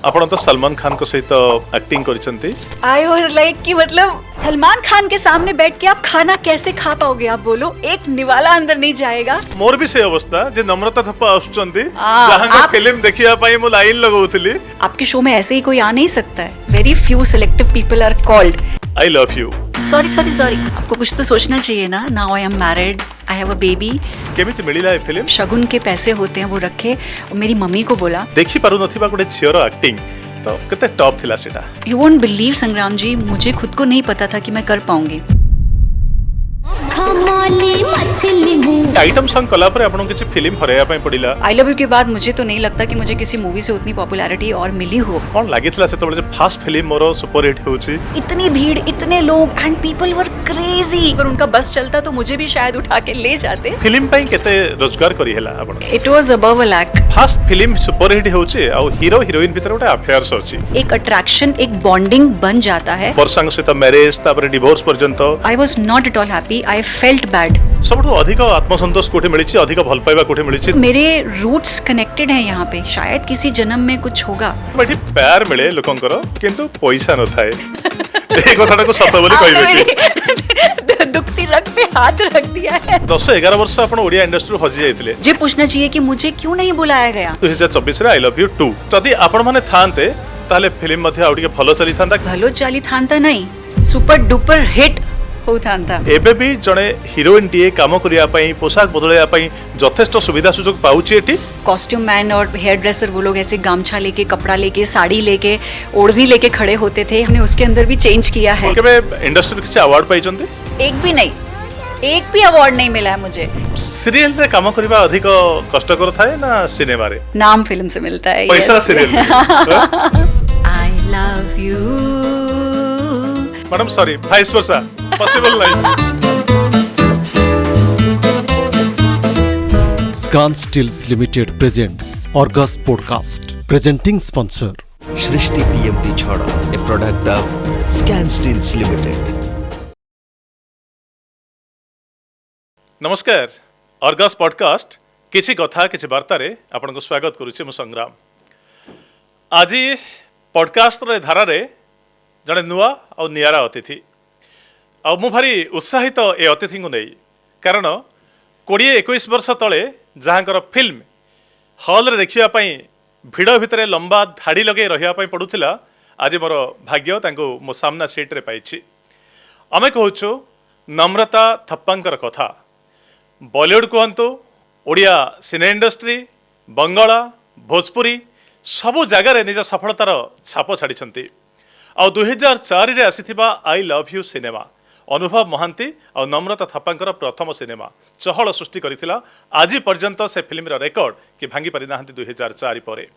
आपण तो सलमान खान को सहित एक्टिंग करिसंती। आई वाज लाइक कि मतलब सलमान खान के सामने बैठ के आप खाना कैसे खा पाओगे? आप बोलो, एक निवाला अंदर नहीं जाएगा। मोर भी से अवस्था जे नम्रता थप्पा आसुचंती हाँ, जहां का फिल्म देखिया पाई मु लाइन लगाउतली। आपके शो में ऐसे ही कोई आ नहीं सकता है। Very few selective people are called. I love you. Sorry आपको कुछ तो सोचना चाहिए ना। Now I am married, I have a baby. केमिति मिलिला ए फिल्म? शगुन के पैसे होते हैं वो रखे और मेरी मम्मी को बोला देखि पारु नथिबा गोटे झियर एक्टिंग तो केते टॉप थिला सेटा। यू वोंट बिलीव संग्राम जी, मुझे खुद को नहीं पता था कि मैं कर पाऊंगी। आइटम सॉन्ग कला पर आपन किछि फिल्म हरेया पई पडिला। आई लव यू के बाद मुझे तो नहीं लगता कि मुझे किसी मूवी से उतनी पॉपुलैरिटी और मिली हो। कोन लागितला से तो फर्स्ट फिल्म मोर सुपर हिट होची। इतनी भीड़, इतने लोग एंड पीपल वर क्रेजी। अगर उनका बस चलता तो मुझे भी शायद उठा के ले जाते। फिल्म पई केते रोजगार करी हैला आपन? It was above a lakh. First film super hit होची और हीरो हीरोइन भीतर गोटे अफेयर्स होची। एक अट्रैक्शन, एक बॉन्डिंग बन जाता है। वर्षांग सहित मैरिज तापर डिवोर्स पर्यंत। I was not at all happy, I felt bad. सबठो अधिक आत्मसंतोष कोठे मिलिछि, अधिक भल पाइबा कोठे मिलिछि? मेरे रूट्स कनेक्टेड हैं यहाँ पे। शायद किसी जन्म में कुछ होगा। बड़ी प्यार मिले लोकंकर किंतु पैसा न थाए। ए कथाटा को सत बोली कहबे कि दुखती रग पे हाथ रख दिया है। 10-11 वर्ष आपण ओडिया इंडस्ट्री हजि जाइतिले। जे पूछना चाहिए कि मुझे क्यों नहीं बुलाया गया। 2024 रे आई लव यू 2 जदि आपण माने थानते ताले फिल्म मध्ये आउडी के भलो चली थांता। भलो चली थांता नहीं, सुपर डुपर हिट हो थांता। एबे भी जणे हीरोइन टीए काम करिया पई, पोशाक बदलया पई जथेष्ट सुविधा सुजोग पाउची एठी। कॉस्ट्यूम मैन और हेयर ड्रेसर वो लोग ऐसे गामछा लेके, कपड़ा लेके, साड़ी लेके, ओढ़नी लेके खड़े होते थे। हमने उसके अंदर भी चेंज किया है। केबे इंडस्ट्री किछ अवार्ड पाई चंती? एक भी नहीं, एक भी अवार्ड नहीं मिला है मुझे। सीरियल रे काम करबा अधिक कष्टकर थाए ना सिनेमा रे? नाम फिल्म से मिलता है। पैसा serial. I love you. Madam sorry, vice versa possible नहीं। Scan Steels Limited presents Argus Podcast. Presenting sponsor Shrishti TMT Chhada, a product of Scan Steels Limited. नमस्कार, अर्गस पॉडकास्ट किछि कथा किछि वार्ता रे आपन को स्वागत करूछि मु संग्राम। आज पॉडकास्ट रे धारा रे जड़े नुआ और नियारा अतिथि आ मु भारी उत्साहित ए अतिथि को नहीं, कारण 20-21 वर्ष तले जहाँकर फिल्म हॉल रे देखिया पई भिड़ भितरे लंबा धाड़ी लगे रहिया पई पड़ुथिला, आज मोर भाग्य तांको मो सामना सीट रे पाइछि। आमे कहूछु नम्रता थप्पांकर कथा। बॉलीवुड कहतु, ओडिया सिने इंडस्ट्री, बंगाला, भोजपुरी सबु जगार निज सफलतार छाप छाड़ी। आ 2004 रे आसीथिबा आई लव यू सिनेमा अनुभव महांती और नम्रता थप्पांकर प्रथम सिनेमा चहल सृष्टि करिथिला। आज पर्यंत से फिल्म रेकर्ड कि भांगी पारि नाहंती 2004 परे।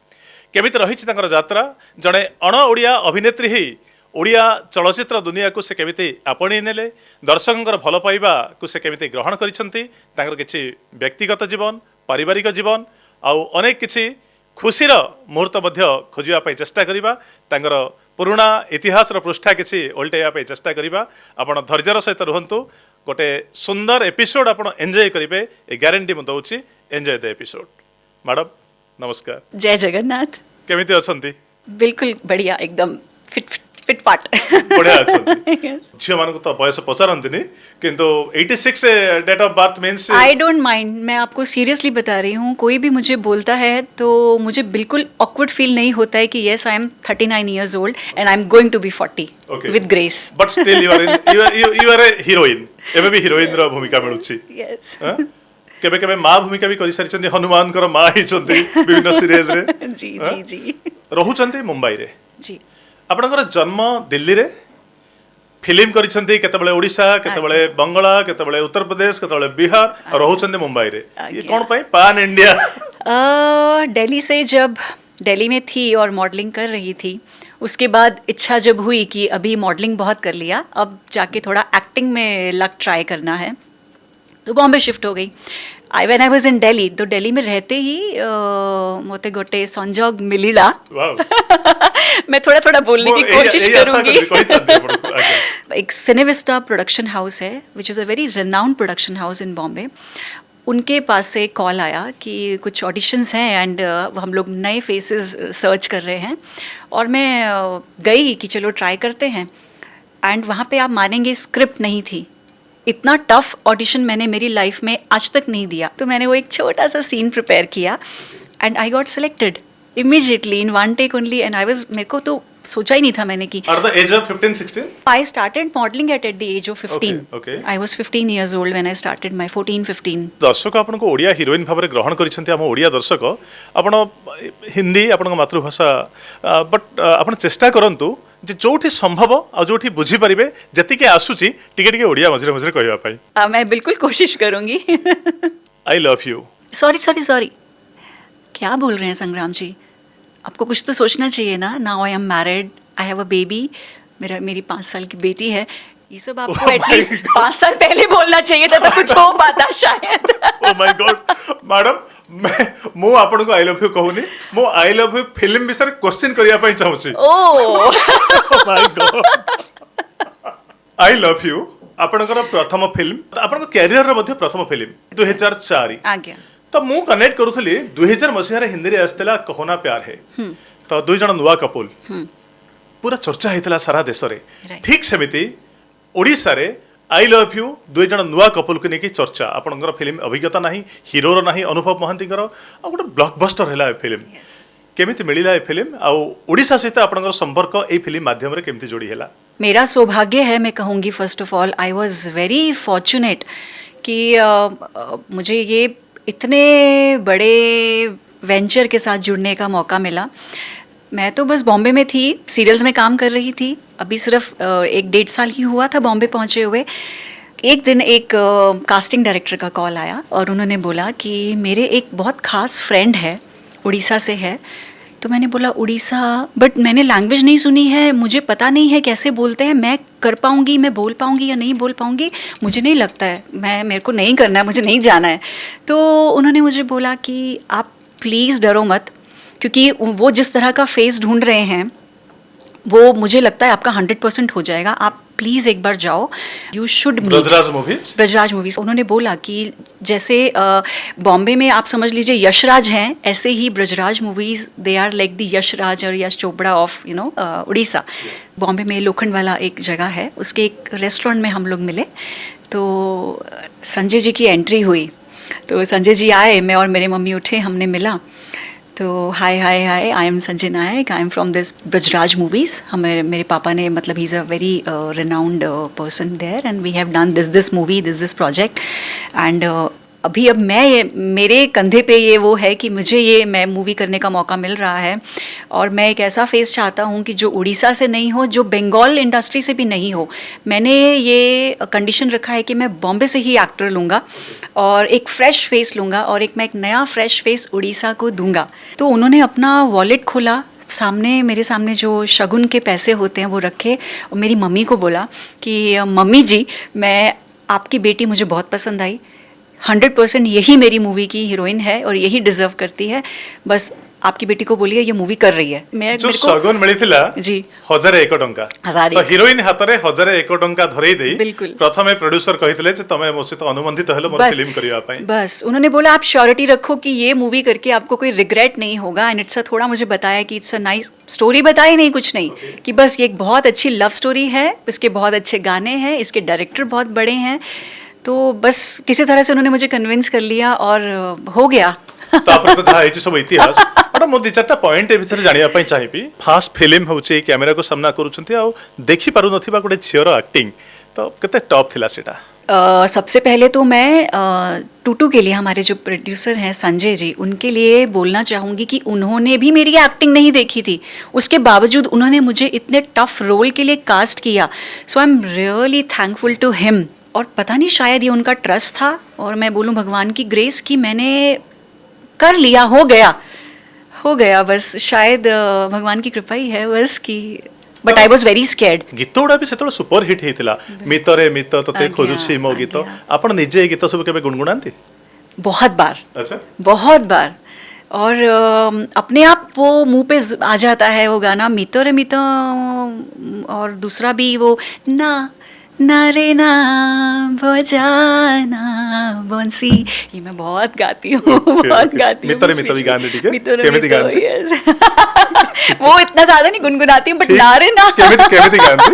केमिति रहिछि तांकर यात्रा, जणे अण ओडिया अभिनेत्री ही ओडिया चलचित्र दुनिया को से केमिति आपणी नेले, दर्शकंकर भल पाइबा को से केमिति ग्रहण करिसंती, तांकर किछि व्यक्तिगत जीवन, पारिवारिक जीवन आउ अनेक किछि खुशीर मुहूर्त मध्य खोजिया पई चेष्टा करिबा, तांकर पुराना इतिहास पृष्ठा किसी ओल्टेया पे चेष्टा करिबा। आपण धैर्यर सहित रुहंतु, गोटे सुंदर एपिसोड आपण एंजॉय करिवे, ए गारंटी म दउछि। Enjoy the episode. मैडम नमस्कार। जय जगन्नाथ। केमिति अछंती? बिल्कुल बढ़िया, एकदम फिट फाट। बढ़िया अछंती। झियो मानको तो बयस पचारंतिनी, किंतु 86 date of birth means I don't mind. मैं आपको सीरियसली बता रही हूँ, कोई भी मुझे बोलता है तो मुझे बिल्कुल ऑकवर्ड फील नहीं होता है कि yes I am 39 years old and I'm going to be 40 with grace. But still you are a heroine. एबे भी हीरोइन रो भूमिका मिलुछि। Yes. केबे केबे मां भूमिका भी करि सारिचंती, हनुमान कर मां हिचंती विभिन्न सीरीज रे। जी रहुचंती मुंबई रे। जी। आपनकर जन्म दिल्ली रे, फिल्म करिसंती केतबेले ओडिशा, केतबेले बंगाला, केतबेले उत्तर प्रदेश, केतबेले बिहार, और रहुचंती मुंबई रे। ये कोन पई पान इंडिया? दिल्ली से जब दिल्ली में थी और मॉडलिंग कर रही थी, उसके बाद इच्छा जब हुई कि अभी मॉडलिंग बहुत कर लिया, अब जाके थोड़ा एक्टिंग में लक ट्राई करना है, तो बॉम्बे शिफ्ट हो गई। When I was in Delhi, तो दिल्ली में रहते ही मोते गोटे संजोग मिलिला। मैं थोड़ा थोड़ा बोलने की कोशिश करूंगी। एक सिनेविस्टा प्रोडक्शन हाउस है, which is a very renowned production house in Bombay. उनके पास से एक कॉल आया कि कुछ ऑडिशंस हैं एंड हम लोग नए फेसेस सर्च कर रहे हैं, और मैं गई कि चलो ट्राई करते हैं। एंड वहाँ पे आप मानेंगे स्क्रिप्ट नहीं थी। इतना टफ ऑडिशन मैंने मेरी लाइफ में आज तक नहीं दिया। तो मैंने वो एक छोटा सा सीन प्रिपेयर किया and I got selected immediately in one take only, and I was, मेरे को तो सोचा ही नहीं था मैंने कि At the age of 15, 16? I started modeling at the age of 15. Okay. I was 15 years old when I started my 14-15. दर्शक आपन को ओडिया हीरोइन भाबरे ग्रहण करिसंती हम ओडिया दर्शक आपण हिंदी आपण मातृभाषा बट आपण चेष्टा करंतु जे जोठी संभव आ जोठी बुझी परिबे जति के आसुची टिके टिके ओडिया मझरे मझरे कहबा पई। मैं बिल्कुल कोशिश करूंगी। आई लव यू। सॉरी क्या बोल रहे हैं संग्राम जी? आपको कुछ तो सोचना चाहिए ना। Now I am married, I have a baby, मेरी 5 साल की बेटी है। ये सब आपको Oh my एटलीस्ट God. 5 साल पहले बोलना चाहिए था, तो कुछ हो पाता शायद। ओ माय गॉड मैडम, मु आपन को आई लव यू कहूनी, मु आई लव यू फिल्म विषय क्वेश्चन करिया पई चाहूची। Oh my god, I love you आपनकर प्रथम फिल्म, आपन कैरियर रे मध्ये प्रथम फिल्म 2004। आज्ञा। तो मु कनेक्ट करूथली 2000 मसीहा रे हिंदी रे आस्तेला कहोना प्यार है। तो दुई जण नुआ कपुल पूरा चर्चा हेतला सारा देश रे। Right. ठीक सेमिति ओडिसा रे आई लव यू दुई जण नुआ कपुल को नेकी चर्चा। आपनकर फिल्म अभिज्ञता नाही, हीरो रो नाही, अनुभव महांती कर आ गोटे ब्लॉकबस्टर हैला फिल्म। केमिति मिलिला ए फिल्म आ ओडिसा सहित आपनकर संपर्क ए फिल्म माध्यम रे केमिति जोड़ी हैला? मेरा सौभाग्य है, मैं कहूँगी first of all I was very fortunate कि मुझे ये इतने बड़े वेंचर के साथ जुड़ने का मौका मिला। मैं तो बस बॉम्बे में थी, सीरियल्स में काम कर रही थी। अभी सिर्फ 1-1.5 साल ही हुआ था बॉम्बे पहुँचे हुए। एक दिन एक कास्टिंग डायरेक्टर का कॉल आया और उन्होंने बोला कि मेरे एक बहुत ख़ास फ्रेंड है, उड़ीसा से है। तो मैंने बोला उड़ीसा, बट मैंने लैंग्वेज नहीं सुनी है, मुझे पता नहीं है कैसे बोलते हैं, मैं कर पाऊँगी, मैं बोल पाऊँगी या नहीं बोल पाऊँगी, मुझे नहीं लगता है, मेरे को नहीं करना है, मुझे नहीं जाना है। तो उन्होंने मुझे बोला कि आप प्लीज़ डरो मत, क्योंकि वो जिस तरह का फेस ढूंढ रहे हैं वो मुझे लगता है आपका 100% हो जाएगा। आप प्लीज़ एक बार जाओ, you should meet Brajraj movies. उन्होंने बोला कि जैसे बॉम्बे में आप समझ लीजिए यशराज हैं, ऐसे ही Brajraj movies they are like the Yashraj और यश चोपड़ा ऑफ उड़ीसा। बॉम्बे में लोखंड वाला एक जगह है, उसके एक रेस्टोरेंट में हम लोग मिले। तो संजय जी की एंट्री हुई, तो संजय जी आए, मैं और मेरे मम्मी उठे, हमने मिला। तो hi I am Sanjay Nayak, I am from this Brajraj movies. हमें मेरे पापा ने, मतलब he is a very renowned person there and we have done this movie, this project. And अभी अब मेरे कंधे पे ये वो है कि मैं मूवी करने का मौका मिल रहा है, और मैं एक ऐसा फेस चाहता हूँ कि जो उड़ीसा से नहीं हो, जो बंगाल इंडस्ट्री से भी नहीं हो। मैंने ये कंडीशन रखा है कि मैं बॉम्बे से ही एक्टर लूँगा और एक फ्रेश फेस लूँगा, और मैं एक नया फ्रेश फेस उड़ीसा को दूँगा। तो उन्होंने अपना वॉलेट खोला, मेरे सामने जो शगुन के पैसे होते हैं वो रखे, और मेरी मम्मी को बोला कि मम्मी जी, मैं आपकी बेटी मुझे बहुत पसंद आई, 100% यही मेरी मूवी की हीरोइन है और यही डिजर्व करती है, बस आपकी बेटी को बोलिए ये मूवी कर रही है। जो सगन मिलिथिला जी 1001 टंका, 1001 तो हीरोइन हाथ रे 1001 टंका धरई देई बिल्कुल। प्रथमे प्रोड्यूसर कहितले जे तमे मो सहित अनुबंधित हेलो मोर फिल्म करिया पई। बस उन्होंने बोला आप श्योरिटी रखो कि ये मूवी करके आपको कोई रिग्रेट नहीं होगा। एंड इट्स थोड़ा मुझे बताया कि इट्स अ नाइस स्टोरी, बताई नहीं कुछ नहीं, कि बस ये एक बहुत अच्छी लव स्टोरी है, इसके बहुत अच्छे गाने हैं, इसके डायरेक्टर बहुत बड़े हैं। तो बस किसी तरह से उन्होंने मुझे कन्विंस कर लिया और हो गया। तापर तो था सब इतिहास बट मो 2-4टा पॉइंट ए भीतर जानिया पई चाहिबी। फास्ट फिल्म होचे, कैमरा को सामना करूछंती आ देखि पारु नथिबा गोटे झियर एक्टिंग, तो केते टॉप थिला सेटा? सबसे पहले तो मैं टूटू के लिए, हमारे जो प्रोड्यूसर हैं संजय जी, उनके लिए बोलना चाहूँगी कि उन्होंने भी मेरी एक्टिंग नहीं देखी थी, उसके बावजूद उन्होंने मुझे इतने टफ रोल के लिए कास्ट किया। So I am really thankful to him. और पता नहीं, शायद ये उनका ट्रस्ट था, और मैं बोलूँ भगवान की ग्रेस की मैंने कर लिया, हो गया बस। शायद भगवान की कृपा ही है बस कि, but I was very scared. गीत गुड़ा भी सेतलो सुपर हिट हेतिला, मितरे मित तते खोजुछि मो गीत। आपण निजे गीत सब केबे गुनगुनांती? बहुत बार। अच्छा, बहुत बार। और अपने आप वो मुंह पे आ जाता है वो गाना, मितरे मित, और दूसरा भी वो ना ना रे ना बजाना बंसी, ये मैं बहुत गाती हूँ, बहुत गाती हूँ। मितरे मितरे गाने ठीक है? मितरे केमिति मितरे, गाते? yes। वो इतना ज्यादा नहीं गुनगुनाती हूँ, बट ना रे ना केमिति गाते?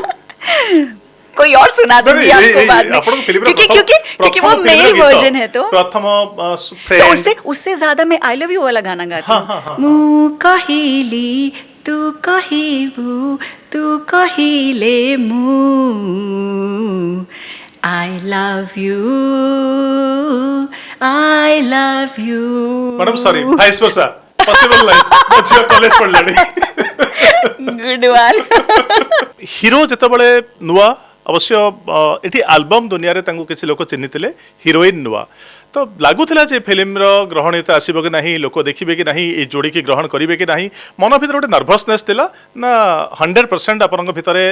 कोई और सुना दूंगी आपको बाद में, ଆପଣଙ୍କ ଫିଲ୍ମର क्योंकि ପ୍ରଥମ- क्योंकि क्योंकि वो ପ୍ରଥମ मेल ଫିଲ୍ମର ଗୀତ, वर्जन है तो ପ୍ରଥମ तो friend, उससे ज्यादा मैं आई लव यू वाला गाना गाती हाँ, हूँ। हाँ, हाँ, ମୁଁ କହିଲି ତୁ କହିବୁ ତୁ କହିଲେ ମୁଁ I love you I love you। Madam sorry vice versa possible नहीं, ମୋ ଝିଅ କଲେଜ ପଢିଲାଣି। Good one. ହିରୋ ଯେତେବେଳେ ନୂଆ ଅବଶ୍ୟ ଏଠି ଆଲବମ୍ ଦୁନିଆରେ ତାଙ୍କୁ କିଛି ଲୋକ ଚିହ୍ନିଥିଲେ, ହିରୋଇନ୍ ନୂଆ ତ ଲାଗୁଥିଲା ଯେ ଫିଲ୍ମର ଗ୍ରହଣୀୟତା ଆସିବ କି ନାହିଁ, ଲୋକ ଦେଖିବେ କି ନାହିଁ, ଏଇ ଯୋଡ଼ିକି ଗ୍ରହଣ କରିବେ କି ନାହିଁ, ମନ ଭିତରେ ଗୋଟେ ନର୍ଭସନେସ୍ ଥିଲା ନା 100% ଆପଣଙ୍କ ଭିତରେ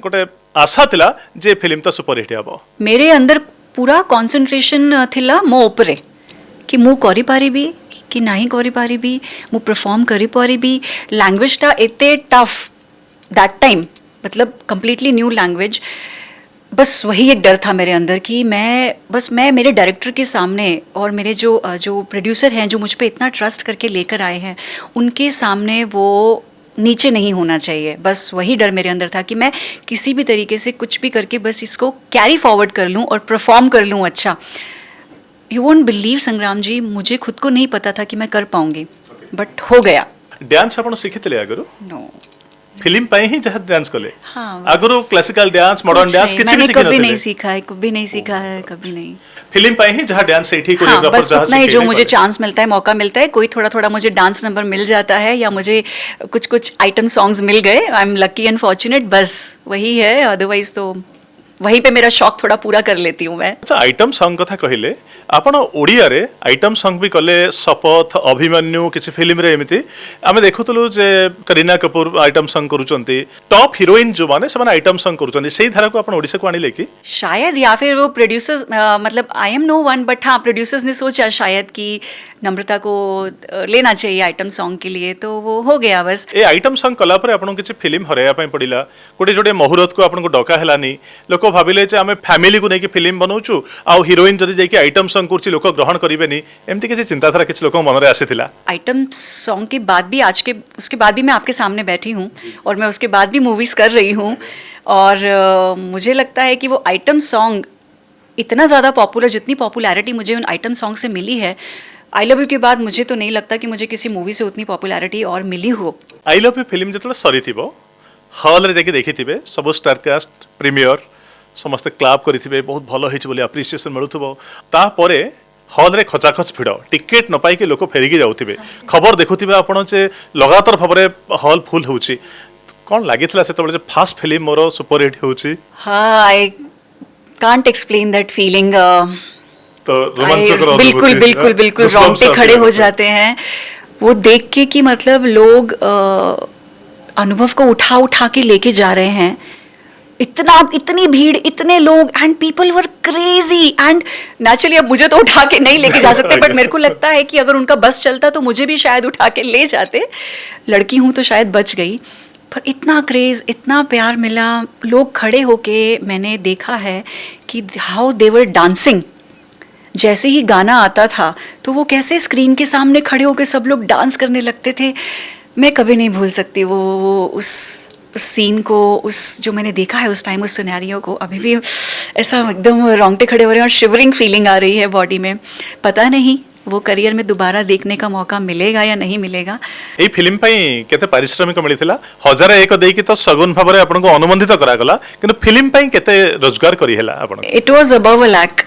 ଗୋଟେ ଆଶା ଥିଲା ଯେ ଫିଲ୍ମ ତ ସୁପରହିଟ୍ ହେବ? मेरे अंदर पूरा कॉन्सेंट्रेशन थिला मो उपरे कि मु करि पारिबी कि नहीं करि पारिबी, मु परफॉर्म करि पारिबी। लैंग्वेजटा एते टफ दैट टाइम, मतलब कंप्लीटली न्यू लैंग्वेज। बस वही एक डर था मेरे अंदर कि मैं मेरे डायरेक्टर के सामने और मेरे जो प्रोड्यूसर हैं जो मुझ पे इतना ट्रस्ट करके लेकर आए हैं, उनके सामने वो नीचे नहीं होना चाहिए। बस वही डर मेरे अंदर था कि मैं किसी भी तरीके से कुछ भी करके बस इसको कैरी फॉरवर्ड कर लूँ और परफॉर्म कर लूँ अच्छा। यू वोंट बिलीव संग्राम जी, मुझे खुद को नहीं पता था कि मैं कर पाऊंगी, बट हो गया। ଡ୍ୟାନ୍ସ ଆପଣ ଶିଖିଥିଲେ ଆଗରୁ? नो ଫିଲ୍ମ ପାଇଁ ହିଁ ଯାହା ଡ୍ୟାନ୍ସ କଲେ? हाँ, बस ଆଗରୁ କ୍ଲାସିକାଲ ଡ୍ୟାନ୍ସ, ମଡର୍ନ ଡ୍ୟାନ୍ସ କିଛି ବି मैंने ଶିଖି कभी नहीं नଥିଲେ? सीखा है, कभी नहीं सीखा है, कभी नहीं। फिल्म ପାଇଁ ହିଁ ଯାହା ଡ୍ୟାନ୍ସ ସେଇଠି हाँ, कोरियोग्राफर बस ଯାହା उतना ही जो ଶିଖେଇଲେ मुझे କଲେ। चांस मिलता है, मौका मिलता है, कोई थोड़ा थोड़ा मुझे डांस नंबर मिल जाता है या मुझे कुछ कुछ आइटम सॉन्ग्स मिल गए, I am lucky and fortunate, बस वही है। अदरवाइज तो वहीं पे मेरा शौक थोड़ा पूरा कर लेती हूँ मैं। अच्छा आइटम सॉन्ग कथा कहले आपण ओडियारे आइटम सॉन्ग भी कले, शपथ, अभिमन्यु किसी फिल्म रे एमिति आमे देखुतलु जे करीना कपूर आइटम सॉन्ग करूचंती, टॉप हीरोइन जो माने से माने आइटम सॉन्ग करूचंती, सेही धारा को आपण ओडिसा को आनिले कि शायद, या फिर वो प्रोड्यूसर्स, मतलब I am no one, but हाँ प्रोड्यूसर्स ने सोचा शायद कि नम्रता को लेना चाहिए आइटम सॉन्ग के लिए, तो वो हो गया बस। ए आइटम सॉन्ग कला पर आपण किसी फिल्म हरैया पई पडिला, कोटे जोडे मुहूर्त को आपण को डका हेलानी, लोक भाबिले जे आमे फैमिली को नेकी फिल्म बनौचु आ हीरोइन जदी जाई कि आइटम सॉन्ग करछि लोक ग्रहण करिवेनी, एमती किसी चिंताधारा किछि लोक मन रे आसीथिला? आइटम सॉन्ग के बाद भी उसके बाद भी मैं आपके सामने बैठी हूँ और मैं उसके बाद भी मूवीज़ कर रही हूँ, और मुझे लगता है कि वो आइटम सॉन्ग इतना ज़्यादा पॉपुलर, जितनी पॉपुलैरिटी मुझे उन आइटम सॉन्ग से मिली है, आई लव यू के बाद मुझे तो नहीं लगता कि मुझे किसी मूवी से उतनी पॉपुलैरिटी और मिली हो। आई लव यू फिल्म जतले सरी थिबो, हॉल रे जाके देखिथिबे, सब स्टार कास्ट प्रीमियर समस्त क्लाब करिथिबे, बहुत भलो हिच बोली अप्रिसिएशन मिलुथबो, ता परे हॉल रे खचाखच भिड़, टिकेट न पाई के लोक फेरिकी जाउथिबे, खबर देखुथिबे आपण जे लगातार भाबरे हॉल फुल होउची, कोन लागितला सेतबेले जे फास्ट फिल्म मोर सुपर हिट होउची? हाँ, I can't explain that feeling. तो रोमांचकर बिल्कुल बिल्कुल बिल्कुल रोंगटे खड़े हो जाते हैं वो देख के कि मतलब लोग अनुभव को उठा उठा के लेके जा रहे हैं, इतनी भीड़, इतने लोग, and people were crazy, and naturally अब मुझे तो उठा के नहीं लेके जा सकते, बट मेरे को लगता है कि अगर उनका बस चलता तो मुझे भी शायद उठा के ले जाते। लड़की हूँ तो शायद बच गई, पर इतना क्रेज, इतना प्यार मिला, लोग खड़े होके, मैंने देखा है कि हाउ दे वर डांसिंग, जैसे ही गाना आता था तो वो कैसे स्क्रीन के सामने खड़े होकर सब लोग डांस करने लगते थे। मैं कभी नहीं भूल सकती वो उस सीन को, उस जो मैंने देखा है उस टाइम, उस सिनेरियो को। अभी भी ऐसा एकदम रोंगटे खड़े हो रहे हैं और शिवरिंग फीलिंग आ रही है बॉडी में। पता नहीं वो करियर में दोबारा देखने का मौका मिलेगा या नहीं मिलेगा। ए फिल्म पई केते पारिश्रमिक मिलिथिला? 1001 देकी तो सगुन भाबरे आपन को अनुबंधित करा गला, किंतु फिल्म पई केते रोजगार करी हेला आपन? इट वाज अबव अ लाख।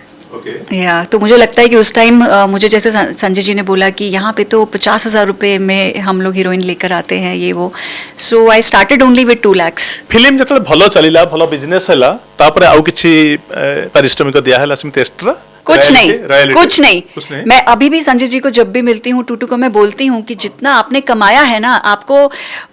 या तो मुझे लगता है कि उस टाइम मुझे जैसे संजय जी ने बोला कि यहाँ पे तो 50,000 रुपए में हम लोग हीरोइन लेकर आते हैं, ये वो, so I started only with 2 lakhs। Film जतले भलो चलिला, भलो बिजनेस हैला, तापरे आउ किछि पारिश्रमिक दिया हैला सेमते एक्स्ट्रा? कुछ नहीं, कुछ कुछ नहीं। नहीं। मैं अभी भी संजय जी को जब भी मिलती हूँ, टूटू को मैं बोलती हूँ कि जितना आपने कमाया है ना, आपको,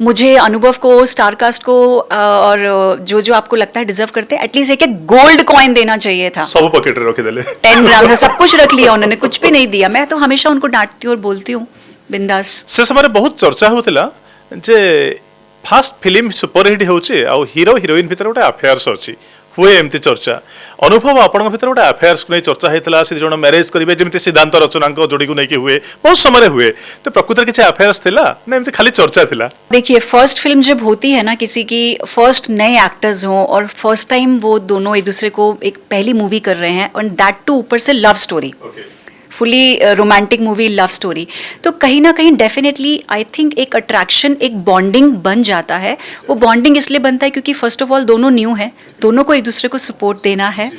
मुझे, अनुभव को, स्टारकास्ट को, और जो जो आपको लगता है डिजर्व करते हैं, एटलीस्ट एक गोल्ड कॉइन देना चाहिए था। सब पॉकेट रे रखी देले 10 ग्राम सब कुछ रख लिया उन्होंने, कुछ भी नहीं दिया। मैं तो हमेशा उनको डांटती हूँ और बोलती हूँ बिंदास। से समय बहुत चर्चा होतिला जे फास्ट फिल्म सुपर हिट होउची आ हीरो हीरोइन भीतर गोटे अफेयर्स अछि, हुए एमती चर्चा अनुभव आपण भीतर गोटे अफेयर्स को नहीं चर्चा होता से जन मैरेज करेंगे जमी सिद्धांत रचना जोड़ी को लेकिन हुए बहुत समय हुए तो प्रकृति किसी अफेयर्स थिला ना एमती खाली चर्चा थिला? देखिए, फर्स्ट फिल्म जब होती है ना किसी की, फर्स्ट नए एक्टर्स हों और फर्स्ट टाइम वो दोनों एक दूसरे को एक पहली मूवी कर रहे हैं और दैट टू ऊपर से love story, fully romantic movie, love story, तो कहीं ना कहीं डेफिनेटली आई थिंक एक अट्रैक्शन, एक बॉन्डिंग बन जाता है। वो बॉन्डिंग इसलिए बनता है क्योंकि फर्स्ट ऑफ ऑल दोनों न्यू हैं, दोनों को एक दूसरे को सपोर्ट देना है,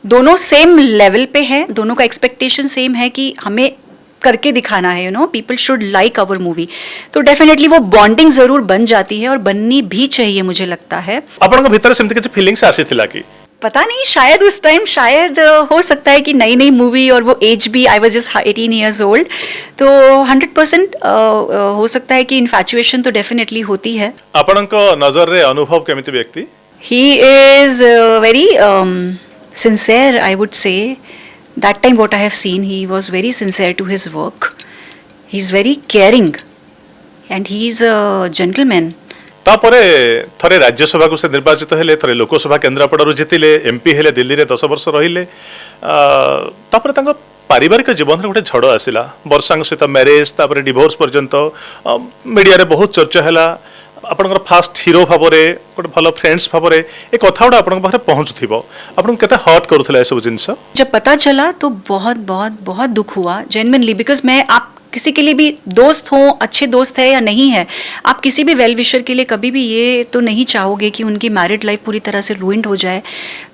दोनों सेम लेवल पे है, दोनों का एक्सपेक्टेशन सेम है कि हमें करके दिखाना है, people should like our movie, तो डेफिनेटली वो बॉन्डिंग जरूर बन जाती है और बननी भी चाहिए, मुझे लगता है। आपन भीतर सेमती किसी फीलिंग्स आसी थिला कि पता नहीं, शायद उस टाइम शायद हो सकता है कि नई नई मूवी और वो एज भी, I was just 18 years old, तो 100% हो सकता है कि इन्फैचुएशन तो डेफिनेटली होती है। आपनक नजर रे अनुभव केमिति व्यक्ति? He is very sincere, I would say. That time what I have seen, he was very sincere to his work, he is very caring and he is a gentleman. तापरे थरे राज्यसभा को से निर्वाचित हेले, थरे लोकसभा केन्द्रापड़ारू जीतिले, एमपी हेले, दिल्ली रे 10 वर्ष रहिले, तापरे तांको पारिवारिक जीवन रे गोटे झड़ आसिला, वर्षांग सहित मैरेज, तापरे डिवोर्स पर्यंत मीडिया रे बहुत चर्चा हैला, आपनकर फास्ट हीरो भाबरे, गोटे भलो फ्रेंड्स भाबरे ए कथा उडा आपन पाखरे पहुंचथिबो, आपन केते हर्ट करूथले ए सब जिंस? जब पता चला तो बहुत बहुत बहुत दुख हुआ जेन्युइनली, बिकॉज मैं, आप किसी के लिए भी दोस्त हो, अच्छे दोस्त है या नहीं है, आप किसी भी वेल विशर के लिए कभी भी ये तो नहीं चाहोगे कि उनकी मैरिड लाइफ पूरी तरह से रूइंड हो जाए,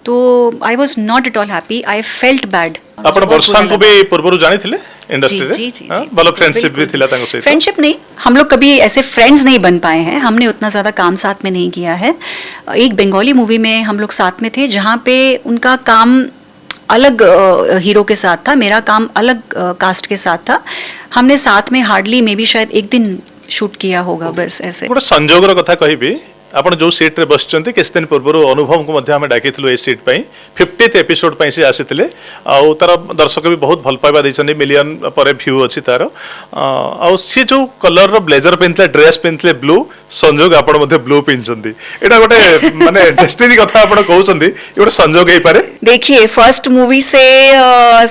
तो आई was not at all happy, I felt bad. आपण वर्षांग को भी पूर्वरु जानि थिले इंडस्ट्री रे? जी, जी, हां, भलो फ्रेंडशिप भी थिला तांको सहित? फ्रेंडशिप नहीं, हम लोग कभी ऐसे फ्रेंड्स नहीं बन पाए हैं, हमने उतना ज़्यादा काम साथ में नहीं किया है। एक बंगाली मूवी में हम लोग साथ में थे जहाँ पे उनका काम अलग हीरो के साथ था, मेरा काम अलग कास्ट के साथ था, हमने साथ में हार्डली मे बी शायद एक दिन शूट किया होगा, बस ऐसे। गोटे संजोगर कथा कहिबी, आपण जो सीट रे बसचंती किस दिन पूर्व अनुभव को मध्य हमें डाकिथिलु ए सीट पई 50th एपिसोड पई से आसीथिले, आ तार दर्शक भी बहुत भल पाइबा दैछन्ती, मिलियन पर व्यू अछि तार, आ सी जो कलर रो ब्लेजर पिनथले, ड्रेस पिनथले ब्लू, संजोग आपण मध्य ब्लू पिनचंती, एटा गोटे माने डेस्टिनी कथा आपण कहउचंती, ए गोटे संजोग हे पारे? देखिए, फर्स्ट मूवी से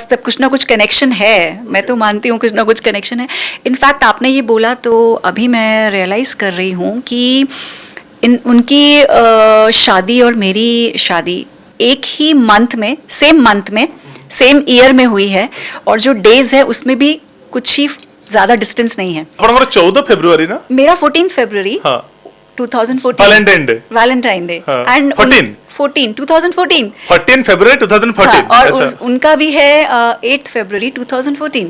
तब कुछ ना कुछ कनेक्शन है, मैं तो मानती हूँ कुछ ना कुछ कनेक्शन है। इनफैक्ट आपने ये बोला तो अभी मैं रियलाइज कर रही हूँ कि उनकी शादी और मेरी शादी एक ही मंथ में, सेम ईयर में हुई है, और जो डेज है उसमें भी कुछ ही ज्यादा डिस्टेंस नहीं है। आपनकर 14 फरवरी ना? मेरा 14 फरवरी, हां, 2014, वैलेंटाइन डे, एंड 2014 फरवरी 2014, और अच्छा। उनका भी है 8 फरवरी 2014।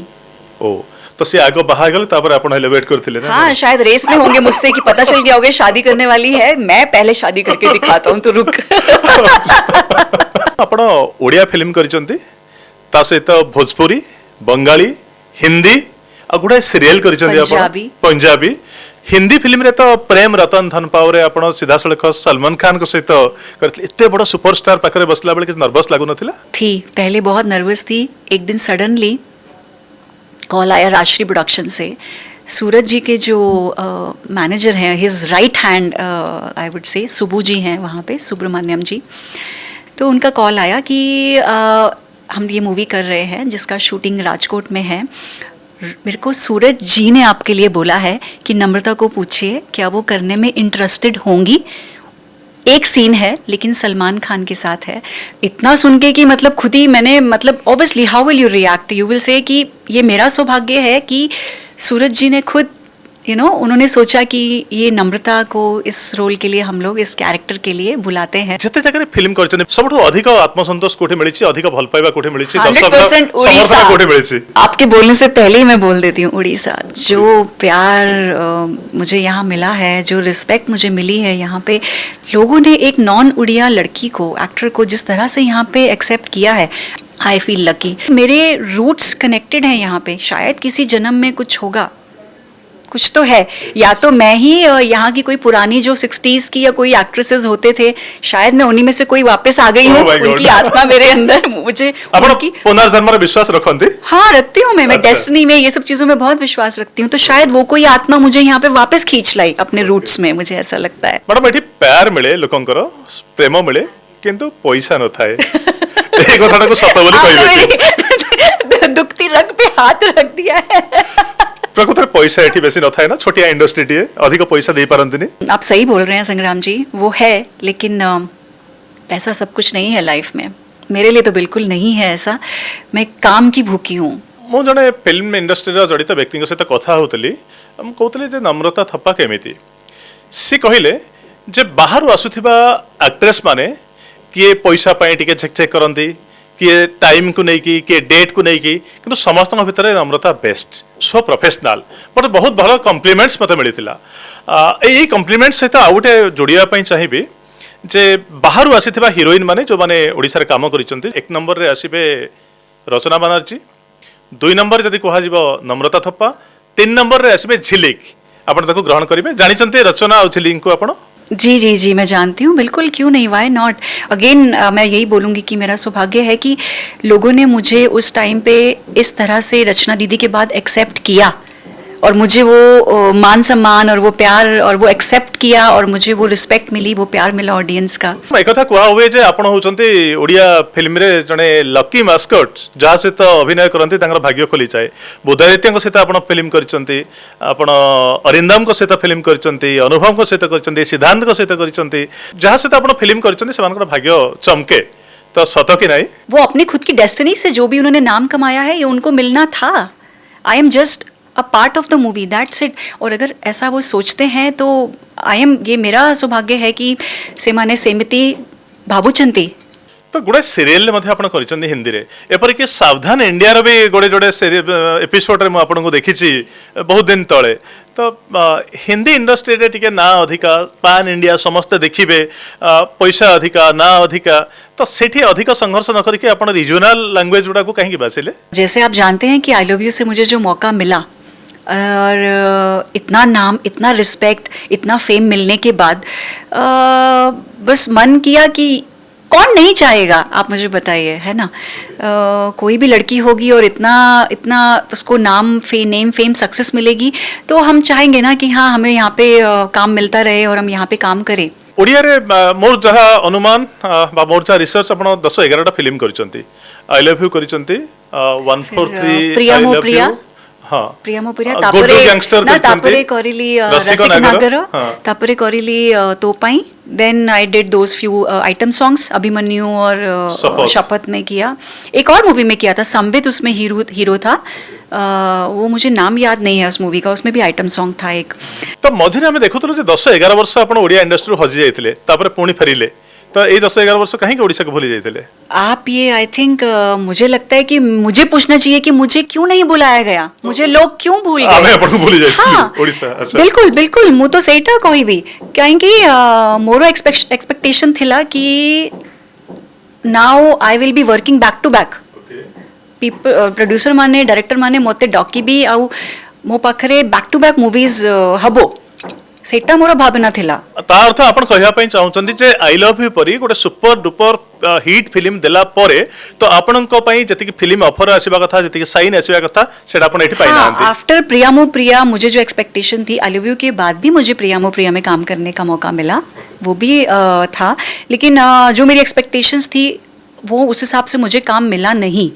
ओ, तो से आगो बाहा गेल, तापर आपण हेले वेट करथिले ना? हाँ, शायद रेस में होंगे मुझसे कि पता चल गया होगा शादी करने वाली है, मैं पहले शादी करके दिखाता हूँ, तो रुक। आपण ओडिया फिल्म करिसंती, ता सहित भोजपुरी, बंगाली, हिंदी आ गुडा सीरियल करिसंती, आपण पंजाबी। हिंदी फिल्म रे तो प्रेम रतन धन पाव रे आपण सीधा सड़क सलमान खान को सहित करथले, इतने बड़ सुपरस्टार पाखरे बसला बेले कि नर्वस लागु नथिला? थी, पहले बहुत नर्वस थी। एक दिन सडनली कॉल आया राजश्री प्रोडक्शन से, सूरज जी के जो मैनेजर हैं, his right hand I would say, Subu जी हैं वहाँ पे, सुब्रमण्यम जी, तो उनका कॉल आया कि हम ये मूवी कर रहे हैं जिसका शूटिंग राजकोट में है, मेरे को सूरज जी ने आपके लिए बोला है कि नम्रता को पूछिए क्या वो करने में इंटरेस्टेड होंगी, एक सीन है लेकिन सलमान खान के साथ है। इतना सुन के कि मतलब खुद ही मैंने, मतलब obviously how will you react, you will say कि ये मेरा सौभाग्य है कि सूरज जी ने खुद उन्होंने सोचा कि ये नम्रता को इस रोल के लिए हम लोग इस कैरेक्टर के लिए बुलाते हैं। जते जगह फिल्म करछन सबठो अधिक आत्मसंतोष कोठे मिलिछि, अधिक भल पाइबा कोठे मिलिछि, 100% उड़ीसा कोठे मिलिछि? आपके बोलने से पहले ही मैं बोल देती हूँ, उड़ीसा। जो प्यार मुझे यहाँ मिला है, जो रिस्पेक्ट मुझे मिली है यहाँ पे, लोगों ने एक नॉन उड़िया लड़की को, एक्टर को जिस तरह से यहाँ पे एक्सेप्ट किया है, आई फील लकी। मेरे रूट्स कनेक्टेड हैं यहाँ पे, शायद किसी जन्म में कुछ होगा, कुछ तो है, या तो मैं ही यहाँ की कोई पुरानी जो 60s की या कोई एक्ट्रेसेस होते थे, शायद मैं उन्हीं में से कोई वापस आ गई हूँ, उनकी आत्मा मेरे अंदर, मुझे उनकी पुनर्जन्म रे विश्वास रखंती? हाँ, रखती हूँ मैं डेस्टिनी में, ये सब चीजों में बहुत विश्वास रखती हूँ, तो शायद वो कोई आत्मा मुझे यहाँ पे वापस खींच लाई अपने रूट्स में, मुझे ऐसा लगता है। मैडम एठी प्यार मिले, लोकंकर प्रेम मिले, किंतु पैसा न थाए ए कथाटा को सत बोली कहबे कि दुखती रग पे हाथ रख दिया है। प्रकृत पैसा एठी बेसी न थाए ना, छोटिया इंडस्ट्री टी अधिक पैसा दे पारंतिनी। आप सही बोल रहे हैं संग्राम जी, वो है, लेकिन पैसा सब कुछ नहीं है लाइफ में। मेरे लिए तो बिल्कुल नहीं है ऐसा। मैं काम की भूखी हूँ। मु जने फिल्म इंडस्ट्री जड़ित व्यक्ति सहित कथा होतली, हम कहतली जे नम्रता थप्पा केमिति सी कहले जे बाहर आसुथिबा एक्ट्रेस माने किए पैसा पाए टिके चेक चेक करंती, किए टाइम को नहीं की, किए डेट को नहीं की, किंतु समस्त भितर नम्रता बेस्ट, सो प्रोफेशनल। बट बहुत भल कम्प्लीमेंट्स मते मिलिथिला। एई कम्प्लीमेंट्स सहित आउ गोटे जोड़िया पई चाहिबी जे बाहर आसीथिबा हिरोइन माने जो माने ओडिसा रे काम करिसंती। एक नंबर रे आसीबे रचना बनर्जी, 2 नंबर जदि कहा जीवो नम्रता थप्पा, 3 नंबर रे आसीबे झिलिक। आपण ताको ग्रहण करिवे। जानिचंती रचना और झिलिक को आपण? जी जी जी, मैं जानती हूँ, बिल्कुल, क्यों नहीं, वाई नॉट। अगेन मैं यही बोलूँगी कि मेरा सौभाग्य है कि लोगों ने मुझे उस टाइम पे इस तरह से रचना दीदी के बाद एक्सेप्ट किया, और मुझे वो मान सम्मान और वो प्यार और वो एक्सेप्ट किया, और मुझे वो रिस्पेक्ट मिली, वो प्यार मिला ऑडियंस का। एक कथा कुआ हुए जे आपण होचंती ओडिया फिल्म रे जने लकी मास्कट जहा सहित अभिनय करंती तांगर भाग्य खोली जाए। बुधादित्य को सहित आपण फिल्म करिसंती, आपण अरिंदम को सहित फिल्म करिसंती, अनुभव को सहित करिसंती, सिद्धांत को सहित करिसंती, जहा सहित आपण फिल्म करिसंती सेमानकर भाग्य चमके। तो सत कि नहीं, वो अपनी खुद की डेस्टिनी से जो भी उन्होंने नाम कमाया है ये उनको मिलना था। I am just a part of the movie, that's it. और अगर ऐसा वो सोचते हैं तो ये मेरा सौभाग्य है कि सेमाने सेमिति भाबुचंती। तो गुड़े सीरियल मध्ये आपण करिसंती हिंदी रे, एपर कि सावधान इंडिया रो भी गोड़े जोड़े एपिसोड रे मु आपण को देखिछि बहुत दिन तळे। तो हिंदी इंडस्ट्री रे टिके ना अधिका, पान इंडिया समस्त देखिबे, पैसा अधिका ना अधिका, तो सेठी अधिक संघर्ष न करके आपण रीजनल लैंग्वेज गुडा को कहीं बासिले। जैसे आप जानते हैं कि आई लव यू से मुझे जो मौका मिला, और इतना नाम, इतना रिस्पेक्ट, इतना फेम मिलने के बाद बस मन किया कि कौन नहीं चाहेगा, आप मुझे बताइए, है ना। कोई भी लड़की होगी और इतना इतना उसको नेम फेम सक्सेस मिलेगी, तो हम चाहेंगे ना कि हाँ, हमें यहाँ पे काम मिलता रहे और हम यहाँ पे काम करें। ओडिया रे मोर जहा अनुमान बा मोर जहा रिसर्च आपण 10-11टा फिल्म करिसंती। आई लव यू करिसंती, 143 प्रिया मो प्रिया, हाँ प्रिया मो प्रिया, गुड गैंगस्टर ना तापरे करिली रसिक नागर, हाँ। तापरे करिली तो पाई। Then I did those few item songs, Abhimanyu और शपथ में किया। एक और मूवी में किया था, संवित, उसमें हीरो था। वो मुझे नाम याद नहीं है उस मूवी का, उसमें भी आइटम सॉन्ग था एक। तो मझिरे हमें देखुतलु जे 10-11 वर्ष आपण ओडिया इंडस्ट्री हजि जाइतिले, तापरे पुणी फेरिले, तो ये 10-11 वर्ष कहीं के ओडिशा को भूली जाइतिले? आप ये आई थिंक मुझे लगता है कि मुझे पूछना चाहिए कि मुझे क्यों नहीं बुलाया गया, मुझे लोग क्यों भूल गए। हमें अपन भूली जाइतिले हाँ, ओडिशा। अच्छा, बिल्कुल बिल्कुल, मु तो सेटा कोई भी कहीं मोर एक्सपेक्टेशन थिला कि now I will be working back to back. Producer माने, डायरेक्टर माने मते डॉकी भी आउ मो पाखरे बैक टू बैक मूवीज हबो, सेटा मोर भावना थिला। ता अर्थ आपण कहया पई चाहउचंदी जे आई लव यू परी गोटे सुपर डुपर हिट फिल्म देला परे तो आपणको पई जति फिल्म ऑफर आसीबा कथा, जति साइन आसीबा कथा, सेटा आपण एठी पाई नांती। आफ्टर प्रिया मो प्रिया मुझे जो एक्सपेक्टेशन थी, आई लव यू के बाद भी मुझे प्रिया मो प्रिया में काम करने का मौका मिला, वो भी था। लेकिन जो मेरी एक्सपेक्टेशंस थी वो उस हिसाब से मुझे काम मिला नहीं।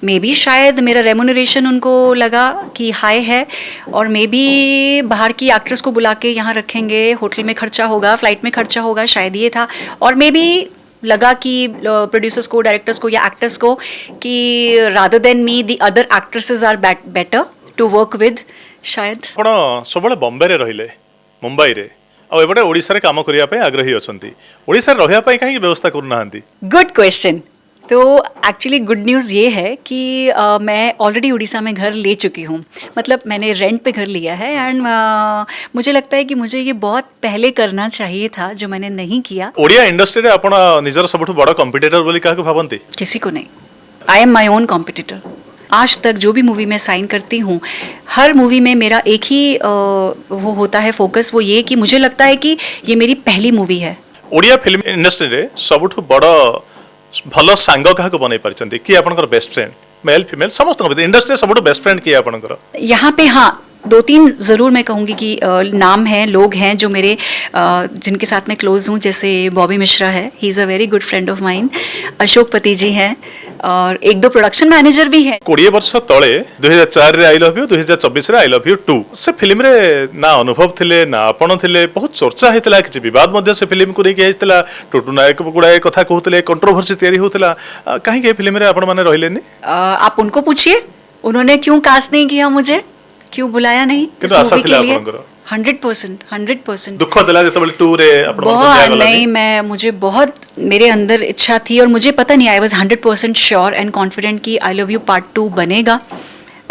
मे बी शायद मेरा रेमुनरेशन उनको लगा कि हाई है, और मे बी बाहर की एक्ट्रेस को बुला के यहाँ रखेंगे, होटल में खर्चा होगा, फ्लाइट में खर्चा होगा, शायद ये था। और मे बी लगा कि प्रोड्यूसर्स को, डायरेक्टर्स को या एक्टर्स को कि rather than me the other actresses are better to work with, शायद। आपण सबले बॉम्बे रे रहिले, मुंबई रे, आ एबटे ओडिसा रे काम करिया पे आग्रही अछंती, ओडिसा रे रहिया पे काहे व्यवस्था करू नाहंती? Good question. तो एक्चुअली गुड न्यूज़ ये है कि मैं ऑलरेडी उड़ीसा में घर ले चुकी हूँ, मतलब मैंने रेंट पे घर लिया है। एंड मुझे लगता है कि मुझे ये बहुत पहले करना चाहिए था, जो मैंने नहीं किया। ओडिया इंडस्ट्री रे आपण निजर सबठु बड़ कंपटीटर बोली काहे भाबंती? किसी को नहीं, I am my own competitor. आज तक जो भी मूवी मैं साइन करती हूँ, हर मूवी में मेरा एक ही वो होता है फोकस, वो ये कि मुझे लगता है कि ये मेरी पहली मूवी है। ओडिया फिल्म इंडस्ट्री रे सबठु बड़ भल सांग क्या बनई पार्टी कि आपनकर बेस्ट फ्रेंड, मेल फीमेल समस्त इंडस्ट्री सबठु बेस्ट फ्रेंड किए आपनकर? यहाँ पे हाँ, दो तीन ज़रूर मैं कहूँगी कि नाम हैं, लोग हैं जो मेरे जिनके साथ मैं क्लोज़ हूँ, जैसे बॉबी मिश्रा है, ही is a very good friend of mine, Ashok पति जी हैं, और एक दो प्रोडक्शन मैनेजर भी हैं। 20 वर्ष तले 2004 रे आई लव यू, 2024 रे आई लव यू 2 से फिल्म रे ना अनुभव थिले ना आपण थिले, बहुत चर्चा हेतला, किछि विवाद मध्ये से फिल्म को लेके हेतला, टुटु नायक गुड़ाए कथा कहउतले, कंट्रोवर्सी तैयारी होतला, काहे के फिल्म रे आपण माने रहिलेनी? आप उनको पूछिए, उन्होंने क्यों कास्ट नहीं किया मुझे, क्यों बुलाया नहीं इस मूवी के लिए। 100% दुख दिला जेतबेले 2 रे आपण बहुत नहीं, मैं मुझे बहुत मेरे अंदर इच्छा थी, और मुझे पता नहीं, I was 100% sure and confident कि आई लव यू पार्ट 2 बनेगा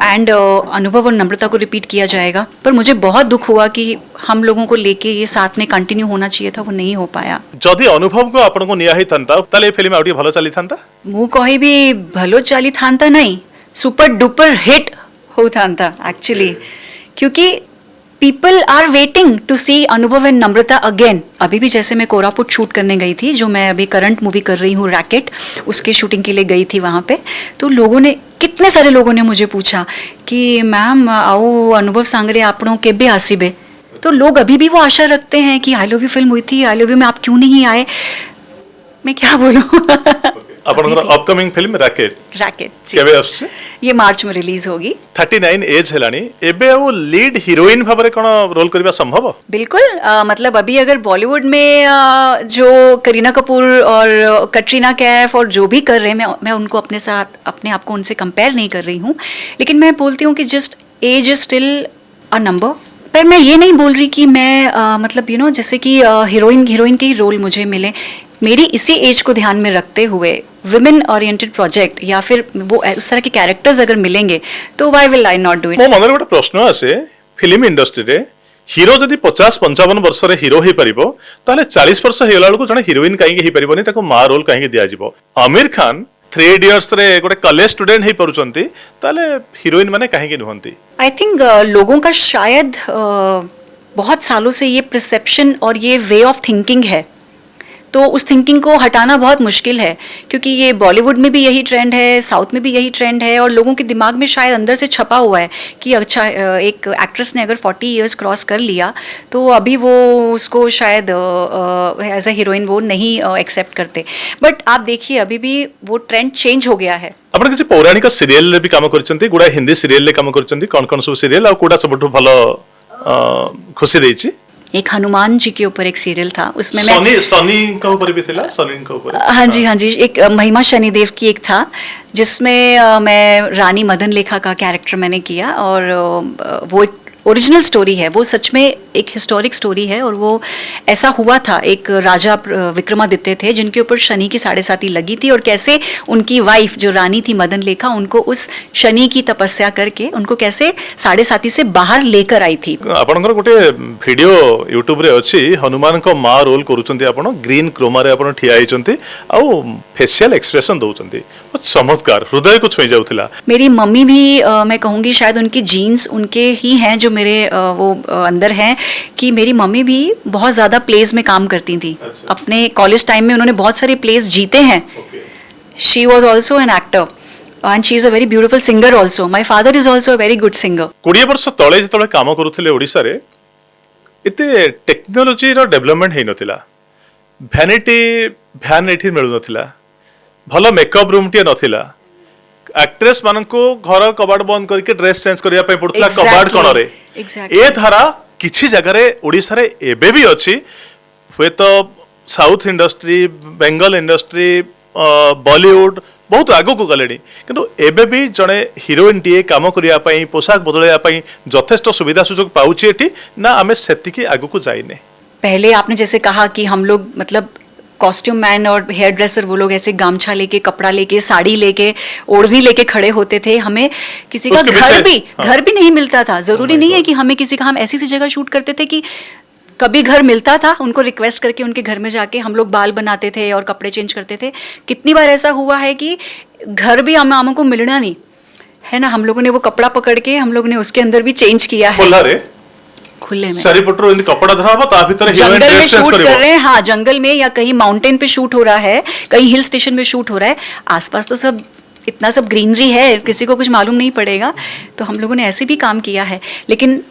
एंड अनुभव और नम्रता को रिपीट किया जाएगा। पर मुझे बहुत दुख हुआ कि हम लोगों को लेके ये साथ में कंटिन्यू होना चाहिए था, वो नहीं हो पाया। जदि अनुभव को आपण को निया ही थांता ताले फिल्म आउटी भलो चली थांता, मु कहि भी भलो चली थांता नहीं, सुपर डुपर हिट हो थांता एक्चुअली, क्योंकि पीपल आर वेटिंग टू सी अनुभव एंड नम्रता अगेन। अभी भी जैसे मैं कोरापुट शूट करने गई थी, जो मैं अभी करंट मूवी कर रही हूँ रैकेट, उसके शूटिंग के लिए गई थी वहाँ पे, तो लोगों ने, कितने सारे लोगों ने मुझे पूछा कि मैम आओ अनुभव सांगरे आपणों केबे आसीबे। तो लोग अभी भी वो आशा रखते हैं कि आई लव यू फिल्म हुई थी, आई लव यू में आप क्यों नहीं आए। मैं क्या बोलूँ। आपनकर अपकमिंग फिल्म रैकेट जी। केबे आछे? ये मार्च में रिलीज होगी। 39 एज हेलानी, एबे वो लीड हीरोइन भाबरे कोन रोल करबा संभव? बिल्कुल, मतलब अभी अगर बॉलीवुड में जो करीना कपूर और कटरीना कैफ और जो भी कर रहे हैं, मैं उनको अपने साथ, अपने आप को उनसे कंपेयर नहीं कर रही हूँ, लेकिन मैं बोलती हूँ कि just age is still a number. पर मैं ये नहीं बोल रही कि मैं मतलब यू नो, जैसे कि हीरोइन के ही रोल मुझे मिले। मेरी इसी एज को ध्यान में रखते हुए विमेन ओरिएंटेड प्रोजेक्ट या फिर वो उस तरह के कैरेक्टर्स अगर मिलेंगे तो why will I not do it. मो मनरे गोटे प्रश्न आसे, फिल्म इंडस्ट्री रे हीरो जदि 50-55 वर्ष रे हीरो हे परिबो, ताले 40 वर्ष हेला को जने हीरोइन काहे हे परिबोनी, ताको मा रोल काहे दिया जिवो? आमिर खान 3 इडियट्स रे गोटे कॉलेज स्टूडेंट हे परुचंती, ताले हीरोइन माने काहे नुहंती? आई थिंक लोगों का शायद बहुत सालों से ये परसेप्शन और ये वे ऑफ थिंकिंग है, तो उस थिंकिंग को हटाना बहुत मुश्किल है, क्योंकि ये बॉलीवुड में भी यही ट्रेंड है, साउथ में भी यही ट्रेंड है, और लोगों के दिमाग में शायद अंदर से छपा हुआ है कि अच्छा एक एक्ट्रेस ने अगर 40 इयर्स क्रॉस कर लिया तो अभी वो उसको शायद एज अ हीरोइन वो नहीं एक्सेप्ट करते। बट आप देखिए अभी भी वो ट्रेंड चेंज हो गया है। आपण किछि पौराणिक सीरियल रे भी काम करचंती, गुडा हिंदी सीरियल रे काम करचंती, कोन सब सीरियल आ कोडा सबटु भलो खुशी देछि? एक हनुमान जी के ऊपर एक सीरियल था, उसमें सनी का ऊपर भी थिला, सनी का ऊपर। हाँ जी, एक महिमा शनिदेव की एक था, जिसमें मैं रानी मदन लेखा का कैरेक्टर मैंने किया, और वो एक ओरिजिनल स्टोरी है, वो सच में एक हिस्टोरिक स्टोरी है, और वो ऐसा हुआ था। एक राजा विक्रमादित्य थे जिनके ऊपर शनि की 7.5 लगी थी, और कैसे उनकी वाइफ जो रानी थी मदन लेखा, उनको उस शनि की तपस्या करके उनको कैसे 7.5 से बाहर लेकर आई थी। आपनकर गोटे वीडियो यूट्यूब रे अछि, हनुमान को मां रोल करूचंती, आपण ग्रीन क्रोमा रे आपण ठिया आइचंती आ फेशियल एक्सप्रेशन दउचंती, चमत्कार, हृदय को छुई जाउथिला। मेरी मम्मी भी मैं कहूँगी शायद उनकी जीन्स उनके ही हैं जो मेरे वो अंदर हैं, कि मेरी मम्मी भी बहुत ज़्यादा प्लेस में काम करती थी। अच्छा। अपने कॉलेज टाइम में उन्होंने बहुत सारे प्लेस जीते हैं। She was also an actor and she is a very beautiful singer also. My father is also a very good singer. 20 वर्ष तले जो काम करुले ओडिशा रे, एते टेक्नोलोजी रो डेवलपमेंट हेई नथिला, भैनिटी भ्यान एठी मिलु नथिला, भलो मेकअप रूम टिए नथिला, एक्ट्रेस मानको घर कबाड़ बंद करके ड्रेस चेंज करिया पे पड़तला कबाड़ कोन रे। ए धारा किछि जगह रे ओडिशा रे एबे भी अछि, हुए तो south industry, Bengal industry, Bollywood बहुत आगो को गलेनी, किंतु एबे भी जणे हीरोइन टीए काम करिया पई, पोशाक बदलया पई यथेष्ट सुविधा सुजोग पाउछि एठी ना, आमे सेतिकी आगो को जाइने। पहले आपने जैसे कहा कि हम लोग मतलब कॉस्ट्यूम मैन और हेयर ड्रेसर वो लोग ऐसे गामछा लेके, कपड़ा लेके, साड़ी लेके, ओढ़नी लेके खड़े होते थे। हमें किसी का घर भी नहीं मिलता था। जरूरी नहीं है कि हमें किसी का, हम ऐसी सी जगह शूट करते थे कि कभी घर मिलता था, उनको रिक्वेस्ट करके उनके घर में जाके हम लोग बाल बनाते थे और कपड़े चेंज करते थे। कितनी बार ऐसा हुआ है कि घर भी हमको मिलना नहीं है ना, हम लोगों ने वो कपड़ा पकड़ के हम लोग ने उसके अंदर भी चेंज किया है, खुले में चारिपटरो इन कपड़ा धराबो ता भीतर हीरोइन जंगल में ड्रेस चेंज शूट करिवो। कर रहे हैं। हाँ, जंगल में या कहीं माउंटेन पे शूट हो रहा है, कहीं हिल स्टेशन में शूट हो रहा है, आसपास तो सब इतना सब ग्रीनरी है, किसी को कुछ मालूम नहीं पड़ेगा, तो हम लोगों ने ऐसे भी काम किया है। लेकिन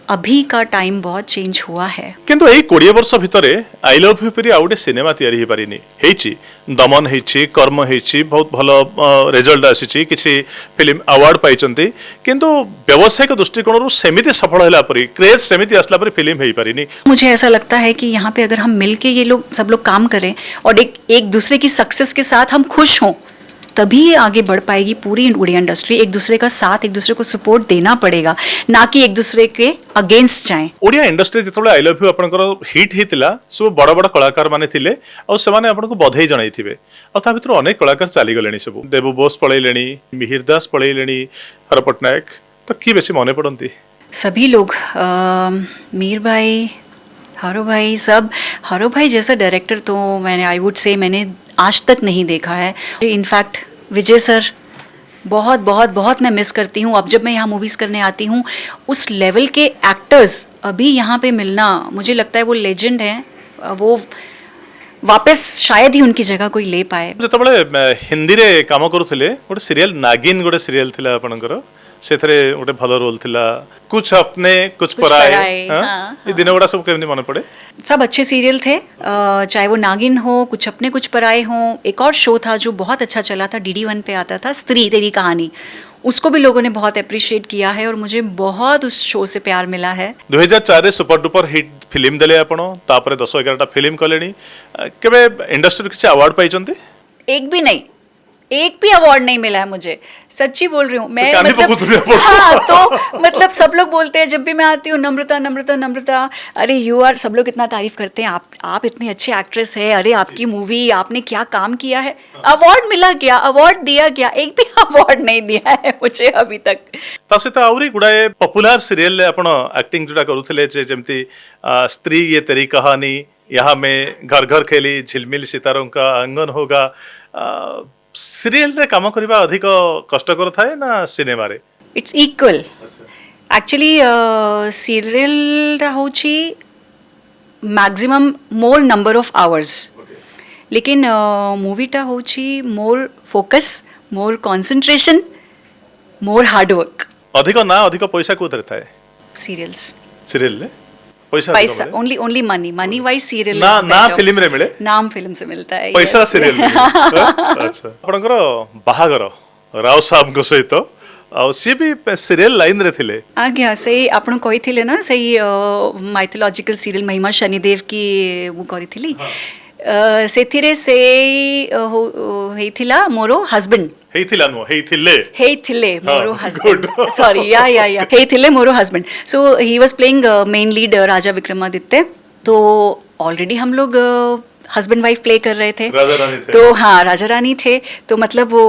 अभी का टाइम बहुत चेंज हुआ है। किंतु एई 20 वर्ष भितरे आई लव यू परी आउटे सिनेमा तैयारी पारिनी हेची दमन हेची कर्म हेची बहुत भलो रिजल्ट आसीची किछि फिल्म अवार्ड पाइचंती किंतु व्यावसायिक दृष्टिकोण सेमिति सफल होला परी क्रेज सेमिति असला परी फिल्म हेई पारिनी। मुझे ऐसा लगता है कि यहाँ पे अगर हम मिलके ये लोग सब लोग काम करें और एक दूसरे की सक्सेस के साथ हम खुश हों, तभी ये आगे बढ़ पाएगी पूरी उड़िया इंडस्ट्री। एक दूसरे का साथ, एक दूसरे को सपोर्ट देना पड़ेगा, ना कि एक दूसरे के अगेंस्ट जाएं। ओडिया इंडस्ट्री जेतबे आई लव यू आपनकर हिट हितिला सब बड़ बड़ कलाकार माने थिले और सेमाने आपनको बधाई जणाइथिबे और ता भितर अनेक कलाकार चाली गलेनी सब देबू बोस पळैलेनी मिहिर दास पळैलेनी हर पटनायक तो की बेसी मने पड़ंती सभी लोग मीर भाई, हरो भाई, सब। हरो भाई जैसा डायरेक्टर तो मैंने आई वुड से मैंने आज तक नहीं देखा है। इनफैक्ट विजय सर बहुत बहुत बहुत मैं मिस करती हूँ। अब जब मैं यहाँ मूवीज़ करने आती हूँ, उस लेवल के एक्टर्स अभी यहाँ पे मिलना, मुझे लगता है वो लेजेंड हैं, वो वापस शायद ही उनकी जगह कोई ले पाए। जेतबे हिंदी रे काम करूथिले गोटे सीरियल नागिन गोटे सीरियल थिला आपनकर सेथरे गोटे भलो रोल थिला कुछ अपने कुछ पराए हाँ, ये दिन गुड़ा सब केमनी मन पड़े। सब अच्छे सीरियल थे, चाहे वो नागिन हो, कुछ अपने कुछ पराए हो। एक और शो था जो बहुत अच्छा चला था, DD1 पे आता था, स्त्री तेरी कहानी, उसको भी लोगों ने बहुत अप्रिशिएट किया है और मुझे बहुत उस शो से प्यार मिला है। 2004 रे सुपर डुपर हिट फिल्म देले आपण तापरे 10-11टा फिल्म कलेनी केबे इंडस्ट्री किछ अवार्ड पाइचंती? एक भी नहीं, एक भी अवार्ड नहीं मिला है मुझे, सच्ची बोल रही हूँ मैं। कानी मतलब पकुत रहे हाँ, तो मतलब सब लोग बोलते हैं जब भी मैं आती हूँ, नम्रता नम्रता नम्रता, अरे यू आर, सब लोग इतना तारीफ करते हैं, आप इतनी अच्छी एक्ट्रेस है, अरे आपकी मूवी, आपने क्या काम किया है। अवार्ड मिला क्या, अवार्ड दिया क्या? एक भी अवार्ड नहीं दिया है मुझे अभी तक। ता सहित आउरी गुडाए पॉपुलर सीरियल आपण एक्टिंग जोटा करूथिले जेमती स्त्री ये तेरी कहानी, यहाँ में घर घर खेली, झिलमिल सितारों का आंगन होगा, सीरियल रे काम करबा अधिक कष्टकर थाए ना सिनेमा रे? It's equal actually. सीरियल होची maximum more number of hours, लेकिन मूवीटा होची मोर फोकस, मोर कंसंट्रेशन, मोर हार्ड वर्क। अधिक ना अधिक पैसा कोथरे थाए सीरियल्स सीरियल ले पैसा पैसा ओनली मनी वाइज सीरियल ना ना फिल्म रे मिले, नाम फिल्म से मिलता है, पैसा yes. सीरियल अच्छा आपनकर बाहागर राव साहब को सहित आ सी भी सीरियल लाइन रे थिले आ गया सही आपण कही ना सही माइथोलॉजिकल सीरियल महिमा शनिदेव की वो करी सेथिरे से हेइथिला मोरो हस्बैंड हेइथिला नो हेइथिले मोरो हाँ, हस्बैंड good. सॉरी या हेइथिले मोरो husband. So he was playing main lead Raja Vikramaditya. तो ऑलरेडी हम लोग हस्बैंड वाइफ प्ले कर रहे थे, राजा रानी थे। तो हाँ राजा रानी थे। तो मतलब वो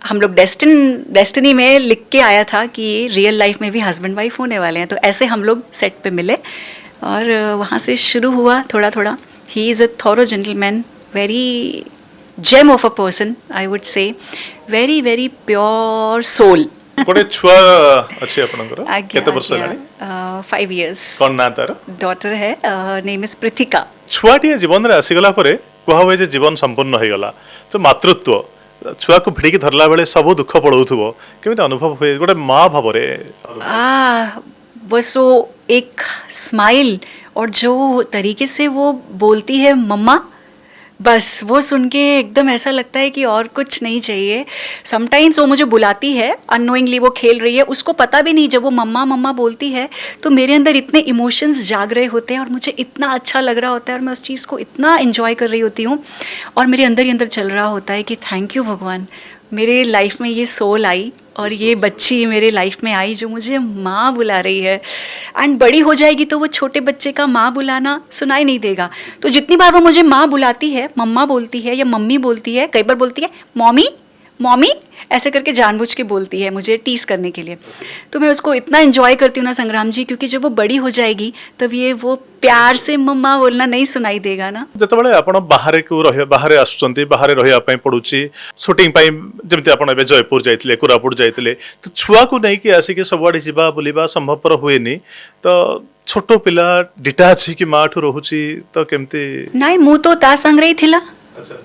हम लोग डेस्टिनी में लिख के आया था कि रियल लाइफ में भी हस्बैंड वाइफ होने वाले हैं। तो ऐसे हम लोग सेट पे मिले और वहाँ से शुरू हुआ थोड़ा थोड़ा। He is a thorough gentleman, very gem of a person, I would say, very very pure soul. कोटे छुआ अच्छे आपनकर केते वर्ष लानी? 5 years। कोन ना तार? डॉटर है, नेम इज पृथिका। छुआटी जीवन रे आसीगला परे कुहा हुए जे जीवन संपूर्ण हो गला, तो मातृत्व छुआ को भिड़ी धरला बेले सब दुख पड़ौथुबो, केमिति अनुभव हुए गोटे माँ भाव रे? बस वो एक स्माइल और जो तरीके से वो बोलती है मम्मा, बस वो सुन के एकदम ऐसा लगता है कि और कुछ नहीं चाहिए। समटाइम्स वो मुझे बुलाती है, अननोइंगली वो खेल रही है, उसको पता भी नहीं, जब वो मम्मा मम्मा बोलती है तो मेरे अंदर इतने इमोशंस जाग रहे होते हैं और मुझे इतना अच्छा लग रहा होता है और मैं उस चीज़ को इतना एंजॉय कर रही होती हूँ और मेरे अंदर ही अंदर चल रहा होता है कि थैंक यू भगवान, मेरे लाइफ में ये सोल आई और ये बच्ची मेरे लाइफ में आई जो मुझे माँ बुला रही है। एंड बड़ी हो जाएगी तो वो छोटे बच्चे का माँ बुलाना सुनाई नहीं देगा। तो जितनी बार वो मुझे माँ बुलाती है, मम्मा बोलती है या मम्मी बोलती है, कई बार बोलती है मॉमी मॉमी, ऐसे करके जानबूझ के बोलती है मुझे टीस करने के लिए। तो मैं उसको इतना एंजॉय करती हूँ ना संग्राम जी, क्योंकि जब वो बड़ी हो जाएगी तब ये वो प्यार से मम्मा बोलना नहीं सुनाई देगा ना। जेतबेले आपण बाहर को रहे बाहर आसुचंती, बाहर रहिया पई पडुची शूटिंग पई, जेमति आपण एबे जयपुर जाइतले, कोरापुट जाइतले, तो छुआ को नहीं कि आसी के सबवाडी जिबा बुलिबा संभवपर हुएनी, तो छोटो पिला डिटाच कि माठु रहूची तो केमती? नाई मु तो ता संग रही थिला,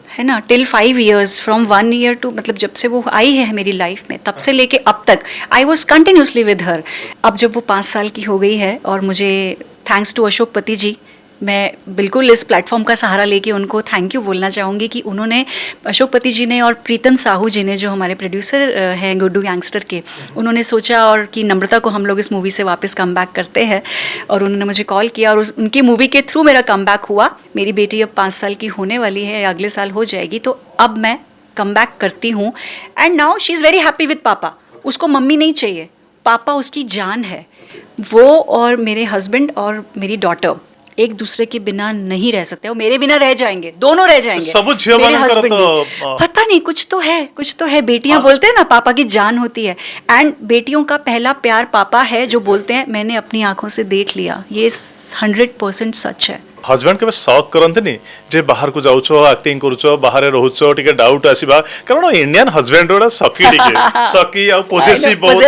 है ना, till 5 years, from 1 year to, मतलब जब से वो आई है मेरी लाइफ में तब से लेके अब तक I was continuously with her. अब जब वो 5 साल की हो गई है और मुझे थैंक्स टू अशोक पति जी, मैं बिल्कुल इस प्लेटफॉर्म का सहारा लेके उनको थैंक यू बोलना चाहूँगी कि उन्होंने, अशोक पति जी ने और प्रीतम साहू जी ने, जो हमारे प्रोड्यूसर हैं गुड्डू गैंगस्टर के, उन्होंने सोचा और कि नम्रता को हम लोग इस मूवी से वापस कम बैक करते हैं, और उन्होंने मुझे कॉल किया और उनकी मूवी के थ्रू मेरा कम बैक हुआ। मेरी बेटी अब 5 साल की होने वाली है, अगले साल हो जाएगी, तो अब मैं कम बैक करती हूँ। And now she is very happy with पापा। उसको मम्मी नहीं चाहिए, पापा उसकी जान है। वो और मेरे हस्बैंड और मेरी डॉटर एक दूसरे के बिना नहीं रह सकते, और मेरे बिना रह जाएंगे, दोनों रह जाएंगे। सब झियो मेरे मानकर husband तो, भी। पता नहीं, कुछ तो है, कुछ तो है। बेटियां बोलते हैं ना पापा की जान होती है, एंड बेटियों का पहला प्यार पापा है, जो बोलते हैं। मैंने अपनी आंखों से देख लिया, ये 100% सच है। हजबैंड केबे शक करंतनी जे बाहर को जाउछो, एक्टिंग करूछो, बाहर रहुछो, टिके डाउट आसीबा, कारण इंडियन हजबैंड ओडा सकी टिके सकी आ पॉजिटिव बहुत,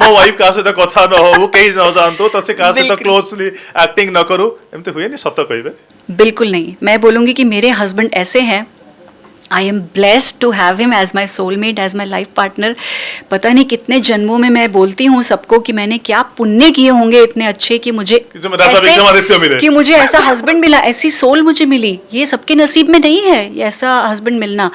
मो वाइफ का सहित कथा न हो, केही न जानतो, तसे का सहित क्लोजली एक्टिंग न करू, एमते हुए नि सत्य कहिबे? बिल्कुल नहीं। मैं बोलूँगी कि मेरे हस्बैंड ऐसे हैं, I am blessed to have him as my soulmate, as my life partner. पता नहीं कितने जन्मों में मैं बोलती हूँ सबको कि मैंने क्या पुण्य किए होंगे इतने अच्छे कि मुझे कि मुझे ऐसा हस्बैंड मिला, ऐसी सोल मुझे मिली। ये सबके नसीब में नहीं है ये ऐसा हस्बैंड मिलना।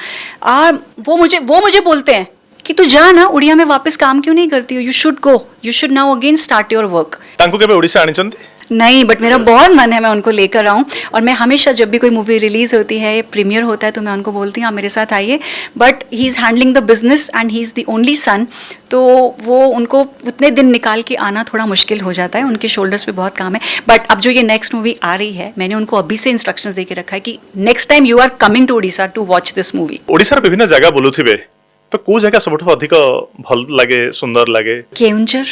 वो मुझे बोलते हैं कि तू जा ना, उड़िया में वापस काम क्यों नहीं करती हो, you should go, you should now again start your work. तांको केबे ओडिशा आनिचंती? नहीं, बट मेरा बहुत मन है मैं उनको लेकर आऊँ, और मैं हमेशा जब भी कोई मूवी रिलीज होती है, प्रीमियर होता है, तो मैं उनको बोलती हूँ आप मेरे साथ आइए। But he is handling the business and he is the only son, तो वो उनको उतने दिन निकाल के आना थोड़ा मुश्किल हो जाता है, उनके शोल्डर्स पे बहुत काम है। बट अब जो ये नेक्स्ट मूवी आ रही है, मैंने उनको अभी से इंस्ट्रक्शंस दे के रखा है कि next time you are coming to Odisha to watch this movie. ओडिशार विभिन्न जगह बोलुथिबे, तो को जगह सबठो अधिक भल लागे, सुंदर लागे? केउंझर,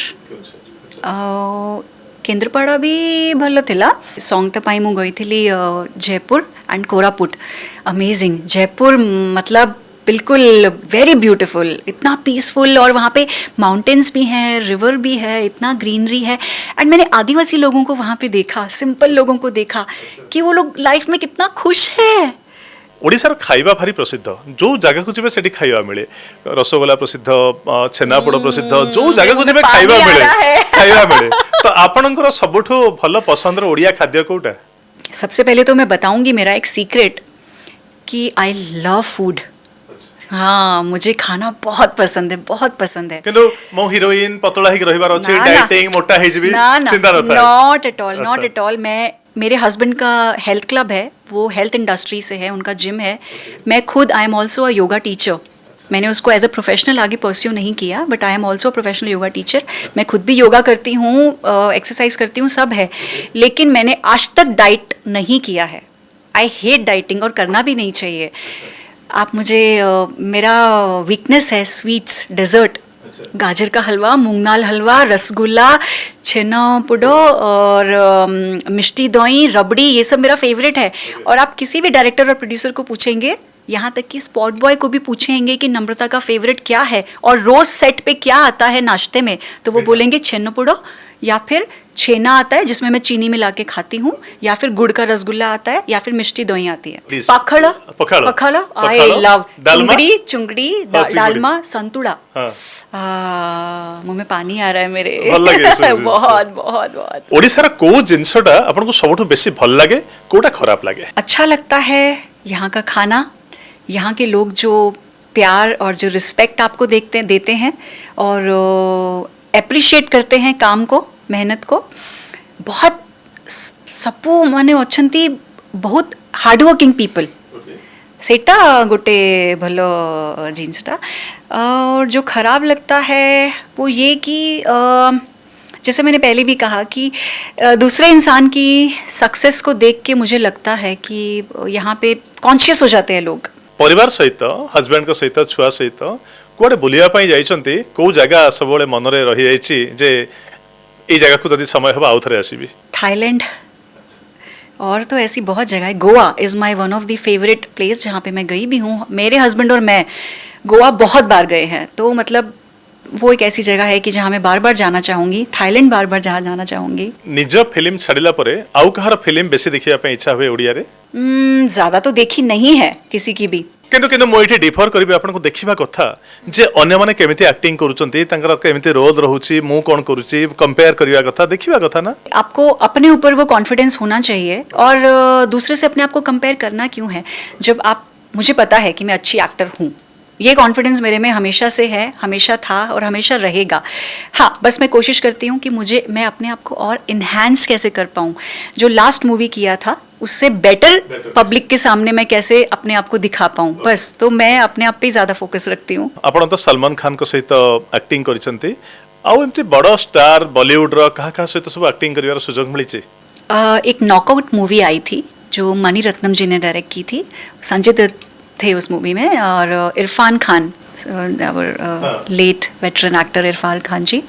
केन्द्रापड़ा भी भल थिला। सॉन्गटा पाई मु गई थी जयपुर एंड कोरापुट। अमेजिंग। जयपुर मतलब बिल्कुल वेरी ब्यूटीफुल, इतना पीसफुल, और वहाँ पे माउंटेन्स भी हैं, रिवर भी है, इतना ग्रीनरी है। एंड मैंने आदिवासी लोगों को वहाँ पे देखा, सिंपल लोगों को देखा कि वो लोग लाइफ में कितना खुश है। ओडिशार खाइबा भारी प्रसिद्ध, जो जगह को जेबे सेठी खाइबा मिले, रसगोला प्रसिद्ध, छेनापोड़ प्रसिद्ध, जो जगह को जेबे खाइबा मिले तो आपनकर सबठो भल पसंदर ओडिया खाद्य कोटा? सबसे पहले तो मैं बताऊंगी मेरा एक सीक्रेट कि आई लव फूड। हाँ, मुझे खाना बहुत पसंद है, बहुत पसंद है। किंतु मो हीरोइन पतला ही रहिबार अछि, डाइटिंग मोटा हे जिबी चिंता रहता है? Not at all, not at all. मेरे हस्बैंड का हेल्थ क्लब है, वो हेल्थ इंडस्ट्री से है, उनका जिम है। मैं खुद I am also a yoga teacher. मैंने उसको एज अ प्रोफेशनल आगे परस्यू नहीं किया, but I am also professional yoga teacher. मैं खुद भी योगा करती हूँ, एक्सरसाइज करती हूँ, सब है। लेकिन मैंने आज तक डाइट नहीं किया है। आई हेट डाइटिंग, और करना भी नहीं चाहिए। आप मुझे मेरा वीकनेस है स्वीट्स, डेजर्ट, गाजर का हलवा, मूंगनाल हलवा, रसगुल्ला, छेना पुडो और मिष्टी दोई, रबड़ी, ये सब मेरा फेवरेट है। और आप किसी भी डायरेक्टर और प्रोड्यूसर को पूछेंगे, यहाँ तक कि स्पॉट बॉय को भी पूछेंगे कि नम्रता का फेवरेट क्या है और रोज सेट पे क्या आता है नाश्ते में, तो वो बोलेंगे छेना पुडो, या फिर छेना आता है जिसमें मैं चीनी मिला के खाती हूँ, या फिर गुड़ का रसगुल्ला आता है, या फिर मिष्टी दोई आती है। पखड़ा आई लव। चुंगड़ी, डालमा, संतुड़ा। मुंह में पानी आ रहा है मेरे। बहुत बहुत बहुत। ओडिसा रा को जिंसटा आपनको सबठो बेसी भल लागे, कोटा खराब लागे? अच्छा लगता है यहाँ का खाना, यहाँ के लोग जो प्यार और जो रिस्पेक्ट आपको देते हैं, और एप्रिशिएट करते हैं काम को, मेहनत को। बहुत सपु माने अच्छी, बहुत हार्ड वर्किंग पीपल। सेटा गोटे भलो जिनसटा। और जो खराब लगता है वो ये कि जैसे मैंने पहले भी कहा कि दूसरे इंसान की सक्सेस को देख के मुझे लगता है कि यहाँ पे कॉन्शियस हो जाते हैं लोग। परिवार सहित, हस्बैंड को सहित, छुआ सहित कुआडे बुलिया पई जाइछंती, को जगह सबले मनरे रही जाइछि जे ए जगह को यदि समय हो आउ थरे आसीबी? थाईलैंड, और तो ऐसी बहुत जगह है। Goa is my one of the favourite place जहाँ पे मैं गई भी हूँ। मेरे हस्बैंड और मैं गोवा बहुत बार गए हैं, तो मतलब वो एक ऐसी जगह है कि जहाँ मैं बार बार जाना चाहूँगी, थाईलैंड बार बार जहाँ जाना चाहूँगी। निज फिल्म छाड़िला परे आउ कहार फिल्म बेसी देखिया पे इच्छा हुए ओडिया रे? ज़्यादा तो देखी नहीं है किसी की भी। किंतु किंतु मो एठी डिफर करबी आपनको देखिबा कथा जे अन्य माने केमिति एक्टिंग करूचंती तांकर केमिति रोल रहूची मु कोन करूची कंपेयर करिया कथा देखिबा कथा ना। आपको अपने ऊपर वो कॉन्फिडेंस होना चाहिए और दूसरे से अपने आप को कंपेयर करना क्यों है जब आप, मुझे पता है कि मैं अच्छी एक्टर हूँ, ये कॉन्फिडेंस मेरे में हमेशा से है, हमेशा था और हमेशा रहेगा। हाँ, बस मैं कोशिश करती हूँ कि मैं अपने आप को और इन्हांस कैसे कर पाऊँ, जो लास्ट मूवी किया था उससे बेटर पब्लिक के सामने मैं कैसे अपने आप को दिखा पाऊँ, बस। तो मैं अपने आप पे ही ज़्यादा फोकस रखती हूँ। आपण तो सलमान खान को सहित एक्टिंग करिसंती आउ एमती बड़ स्टार बॉलीवुड रो कहा सहित सब एक्टिंग करिवार सुजोग मिली छे? एक नॉकआउट मूवी आई थी जो मणि रत्नम जी ने डायरेक्ट की थी, संजय दत्त थे उस मूवी में और Irfan Khan, late veteran actor Irfan Khan ji,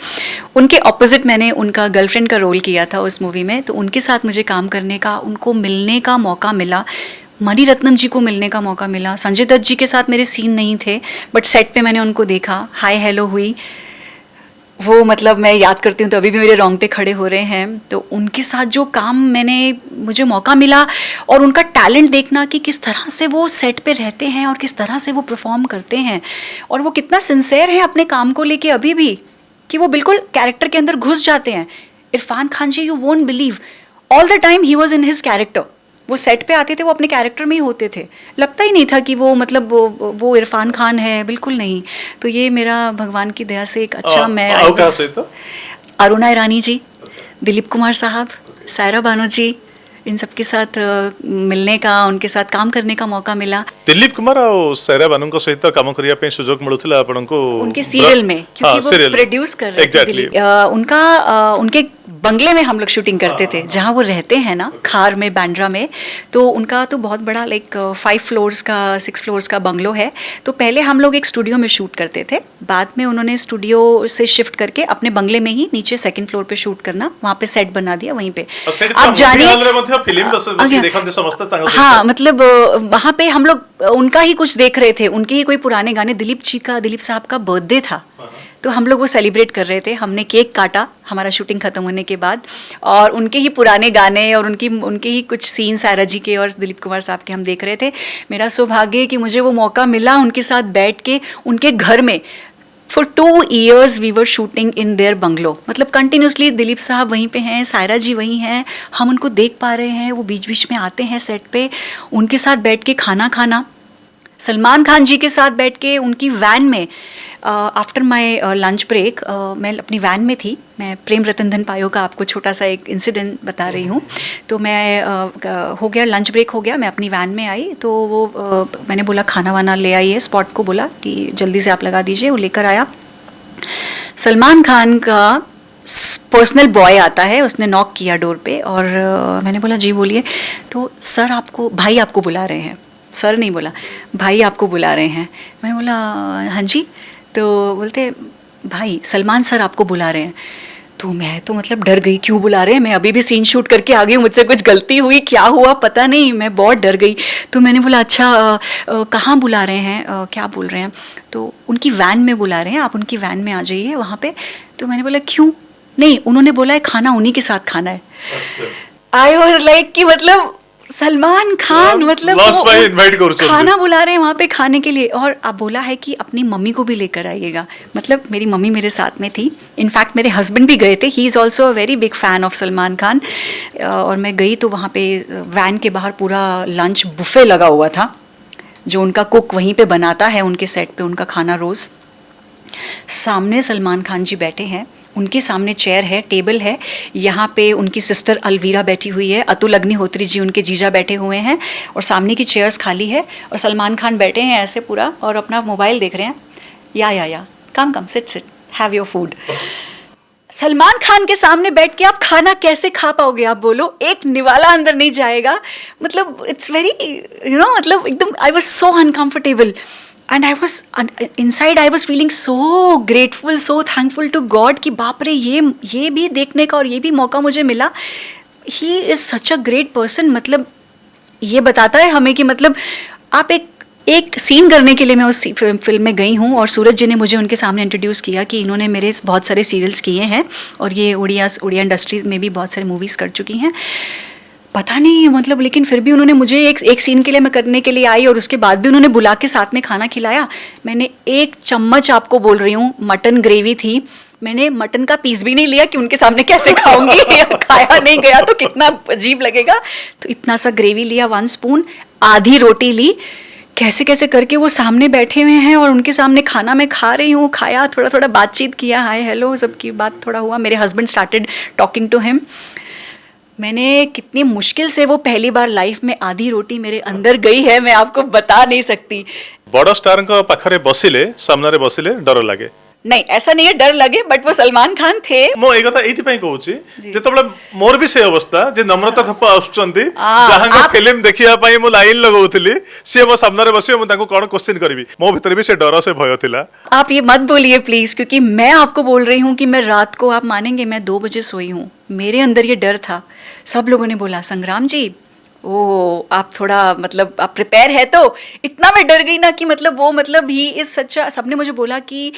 उनके ऑपोजिट मैंने उनका गर्लफ्रेंड का रोल किया था उस मूवी में। तो उनके साथ मुझे काम करने का, उनको मिलने का मौका मिला, मणि रत्नम जी को मिलने का मौका मिला। संजय दत्त जी के साथ मेरे सीन नहीं थे बट सेट पे मैंने उनको देखा, हाय हेलो हुई, वो मतलब मैं याद करती हूँ तो अभी भी मेरे रोंगटे खड़े हो रहे हैं। तो उनके साथ जो काम मुझे मौका मिला और उनका टैलेंट देखना कि किस तरह से वो सेट पे रहते हैं और किस तरह से वो परफॉर्म करते हैं और वो कितना सिंसेयर है अपने काम को लेके अभी भी, कि वो बिल्कुल कैरेक्टर के अंदर घुस जाते हैं। Irfan Khan ji, you won't believe, all the time he was in his character. वो सेट पे आते थे, वो अपने कैरेक्टर में ही होते थे, लगता ही नहीं था कि वो मतलब वो इरफान खान है, बिल्कुल नहीं। तो ये मेरा भगवान की दया से एक अच्छा मैं अरुणा ईरानी जी, दिलीप कुमार साहब, सायरा बानो जी, इन सबके साथ मिलने का, उनके साथ काम करने का मौका मिला। दिलीप कुमार और सायरा बानो सहित काम करिया पे सुजोग मिलुथिला आपनको उनके सीरियल में, क्योंकि वो प्रोड्यूस कर रहे थे दिलीप। उनके बंगले में हम लोग शूटिंग करते थे, जहाँ वो रहते हैं ना, खार में, बांद्रा में। तो उनका तो बहुत बड़ा 5 फ्लोर्स का 6 फ्लोर्स का बंगलो है। तो पहले हम लोग एक स्टूडियो में शूट करते थे, बाद में उन्होंने स्टूडियो से शिफ्ट करके अपने बंगले में ही नीचे 2nd फ्लोर पे शूट करना, वहाँ पे सेट बना दिया वहीं पे। आप जानिए, हाँ, मतलब वहाँ पे हम लोग उनका ही कुछ देख रहे थे, उनके ही कोई पुराने गाने, दिलीप साहब का बर्थडे था तो हम लोग वो सेलिब्रेट कर रहे थे। हमने केक काटा हमारा शूटिंग खत्म होने के बाद और उनके ही पुराने गाने और उनके ही कुछ सीन सायरा जी के और दिलीप कुमार साहब के हम देख रहे थे। मेरा सौभाग्य है कि मुझे वो मौका मिला उनके साथ बैठ के उनके घर में। For 2 years we were shooting in their bungalow, मतलब कंटिन्यूसली दिलीप साहब वहीं पे हैं, सायरा जी वहीं हैं, हम उनको देख पा रहे हैं, वो बीच बीच में आते हैं सेट पे, उनके साथ बैठ के खाना खाना, सलमान खान जी के साथ बैठ के उनकी वैन में। आफ्टर माय लंच ब्रेक मैं अपनी वैन में थी, मैं प्रेम रतन धन पायो का आपको छोटा सा एक इंसिडेंट बता रही हूँ। तो मैं हो गया, लंच ब्रेक हो गया, मैं अपनी वैन में आई तो वो मैंने बोला खाना वाना ले आइए, स्पॉट को बोला कि जल्दी से आप लगा दीजिए, वो लेकर आया। सलमान खान का पर्सनल बॉय आता है, उसने नॉक किया डोर पे और मैंने बोला जी बोलिए। तो सर आपको, भाई आपको बुला रहे हैं, सर नहीं बोला, भाई आपको बुला रहे हैं। मैंने बोला हाँ जी। तो बोलते भाई सलमान सर आपको बुला रहे हैं। तो मैं तो मतलब डर गई, क्यों बुला रहे हैं, मैं अभी भी सीन शूट करके आ गई, मुझसे कुछ गलती हुई, क्या हुआ पता नहीं, मैं बहुत डर गई। तो मैंने बोला अच्छा कहाँ बुला रहे हैं, क्या बोल रहे हैं। तो उनकी वैन में बुला रहे हैं, आप उनकी वैन में आ जाइए वहाँ पे। तो मैंने बोला क्यों, नहीं उन्होंने बोला है खाना उन्हीं के साथ खाना है। आई वॉज लाइक कि मतलब सलमान खान मतलब खाना बुला रहे हैं वहाँ पे खाने के लिए, और अब बोला है कि अपनी मम्मी को भी लेकर आइएगा। मतलब मेरी मम्मी मेरे साथ में थी, इनफैक्ट मेरे हस्बैंड भी गए थे, he is also a very big fan of Salman Khan. और मैं गई तो वहाँ पे वैन के बाहर पूरा लंच बुफे लगा हुआ था, जो उनका कुक वहीं पे बनाता है उनके सेट पे उनका खाना रोज़। सामने सलमान खान जी बैठे हैं, उनके सामने चेयर है, टेबल है, यहाँ पे उनकी सिस्टर अलवीरा बैठी हुई है, अतुल अग्निहोत्री जी उनके जीजा बैठे हुए हैं और सामने की चेयर्स खाली है और सलमान खान बैठे हैं ऐसे पूरा और अपना मोबाइल देख रहे हैं। या come sit have your food. Salman Khan के सामने बैठ के आप खाना कैसे खा पाओगे, आप बोलो, एक निवाला अंदर नहीं जाएगा। मतलब इट्स वेरी मतलब एकदम I was so uncomfortable and I was inside I was feeling so grateful, so thankful to God कि बाप रे ये भी देखने का और ये भी मौका मुझे मिला। He is such a great person, मतलब ये बताता है हमें कि मतलब आप एक एक सीन करने के लिए मैं उस फिल्म में गई हूँ और सूरज जी ने मुझे उनके सामने इंट्रोड्यूस किया कि इन्होंने मेरे बहुत सारे सीरियल्स किए हैं और ये उड़िया इंडस्ट्रीज में भी बहुत सारे मूवीज़ कर चुकी हैं। पता नहीं मतलब, लेकिन फिर भी उन्होंने मुझे एक सीन के लिए मैं करने के लिए आई और उसके बाद भी उन्होंने बुला के साथ में खाना खिलाया। मैंने 1 चम्मच, आपको बोल रही हूँ, मटन ग्रेवी थी, मैंने मटन का पीस भी नहीं लिया कि उनके सामने कैसे खाऊंगी खाया नहीं गया तो कितना अजीब लगेगा, तो इतना सा ग्रेवी लिया, 1 स्पून, आधी रोटी ली, कैसे कैसे करके वो सामने बैठे हुए हैं और उनके सामने खाना मैं खा रही हूँ, खाया, थोड़ा थोड़ा बातचीत किया, हाय हेलो सबकी बात थोड़ा हुआ, मेरे husband started talking to him. मैंने कितनी मुश्किल से वो पहली बार लाइफ में आधी रोटी मेरे अंदर गई है, मैं आपको बता नहीं सकती। बड़ स्टार पाखरे बसिले सामने बसिले डर लगे? नहीं, ऐसा नहीं है डर लगे, बट वो सलमान खान थे। मो ए कथा एथि पई कहूची जेतबले मोर भी से अवस्था जे नम्रता थप्पा आछुचंती जहां फिल्म देखिया पई मो लाइन लगाउतली से मो सामने रे बसियो, मो ताको कोन क्वेश्चन करबी, मो भीतर भी से डर से भय थिला। आप ये मत बोलिए प्लीज, क्योंकि मैं आपको बोल रही हूँ कि मैं रात को, आप मानेंगे, मैं 2 बजे सोई हूँ, मेरे अंदर ये डर था। सब लोगों ने बोला संग्राम जी आप थोड़ा मतलब आप प्रिपेयर है, तो इतना मैं डर गई ना कि मतलब वो मतलब ही इज सच्चा। सबने मुझे बोला कि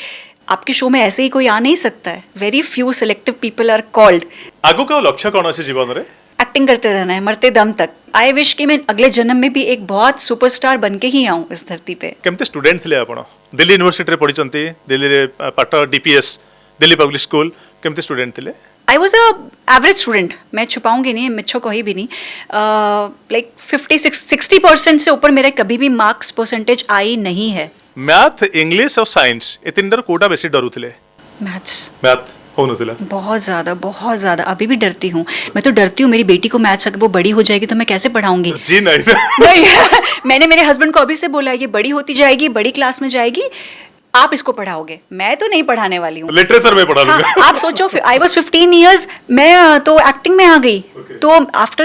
आपके शो में ऐसे ही कोई आ नहीं सकता है, very few selective people are called. आगु का लक्ष्य कौन अछि जीवन रे? एक्टिंग करते रहना है मरते दम तक। आई विश कि मैं अगले जन्म में भी एक बहुत सुपरस्टार बन के ही आऊं इस धरती पे। केमते स्टूडेंट थिले आपण? दिल्ली यूनिवर्सिटी रे पढिचंती, दिल्ली रे पाठ डीपीएस दिल्ली पब्लिक स्कूल, केमते स्टूडेंट थिले? I was a average student, मैं छुपाऊंगी नहीं, मिच्छो कही भी नहीं, लाइक 50-60% से ऊपर मेरे कभी भी मार्क्स परसेंटेज आई नहीं है। मैथ, इंग्लिश और साइंस ए तीन डर कोटा बेसी डरुथिले? मैथ होनुथिला बहुत ज्यादा अभी भी डरती हूँ। मैं तो डरती हूँ मेरी बेटी को मैथ्स, अगर वो बड़ी हो जाएगी तो मैं कैसे पढ़ाऊंगी? जी नहीं नहीं मैंने मेरे हस्बैंड को अभी से बोला ये बड़ी होती जाएगी, बड़ी क्लास में जाएगी, आप इसको पढ़ाओगे, मैं तो नहीं पढ़ाने वाली हूँ, लिटरेचर में पढ़ा लूंगा। हाँ, आप सोचो, आई वॉज 15 years, मैं तो एक्टिंग में आ गई। तो आफ्टर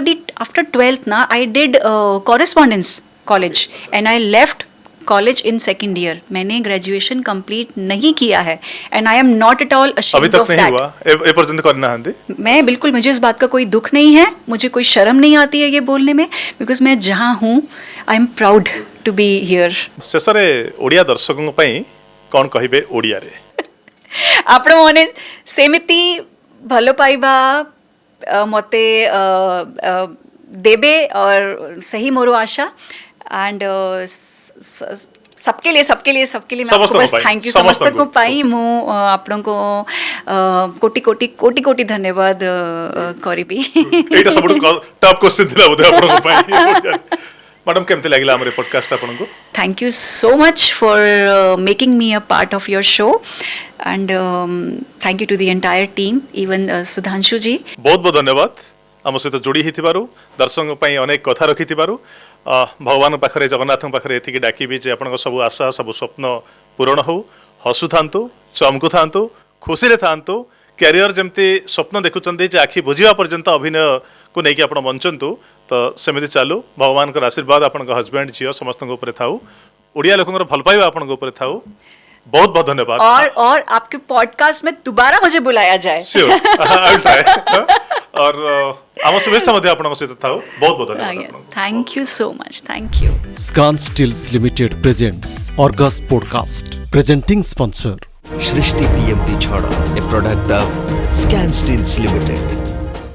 12th ना I did correspondence college and I left college in 2nd year। मैंने ग्रेजुएशन कंप्लीट नहीं किया है and I am not at all ashamed of that. अभी तक नहीं हुआ, ए पर्यंत करना है? मैं बिल्कुल, मुझे इस बात का कोई दुख नहीं है, मुझे कोई शर्म नहीं आती है ये बोलने में, बिकॉज मैं जहाँ हूँ I am proud to be here. शेष में ओडिया दर्शकों पई कौन कहिबे ओडिया रे? आपण माने सेमिति भलो पाइबा मते देबे और सही मोरो आशा एंड सबके लिए मैं आपको बस थैंक यू समस्त को पाई मु आपन को कोटि धन्यवाद करिबी। एटा सब टॉप क्वेश्चन दिला बोधे आपन को पाई। मैडम केमते लागला हमरे पॉडकास्ट आपन को? Thank you so much for making me a part of your show and thank you to the entire team, even Sudhanshu ji. बहुत बहुत धन्यवाद आम सहित जोड़ी हिथिबारु, दर्शक पई अनेक कथा रखिथिबारु। भगवान पाखरे, जगन्नाथ पाखरे एतिकी डाकिबी जे आपन सब आशा, सब स्वप्न पूरण हो, हसु थांतु, चमकु थांतु, खुशी रे थांतु, कैरियर जमती स्वप्न देखुचंदी जे आखि बुझिबा पर्यंत अभिनय को नेकी आपण बंचंतु, तो सेमिति चालू। भगवान का आशीर्वाद आपन हस्बैंड झियो समस्त ऊपर थाउ, ओडिया लोकंर भल पाइबा आपन ऊपर थाउ। बहुत बहुत धन्यवाद। और आपके पॉडकास्ट में दोबारा मुझे बुलाया जाए। Sure, I will try. और आम शुभेच्छा मध्य आपन सहित थाउ। बहुत बहुत धन्यवाद। Thank you so much, thank you. Scan Steels Limited presents Orgas Podcast. Presenting sponsor Shrishti TMT Chhada, a product of Scan Steels Limited.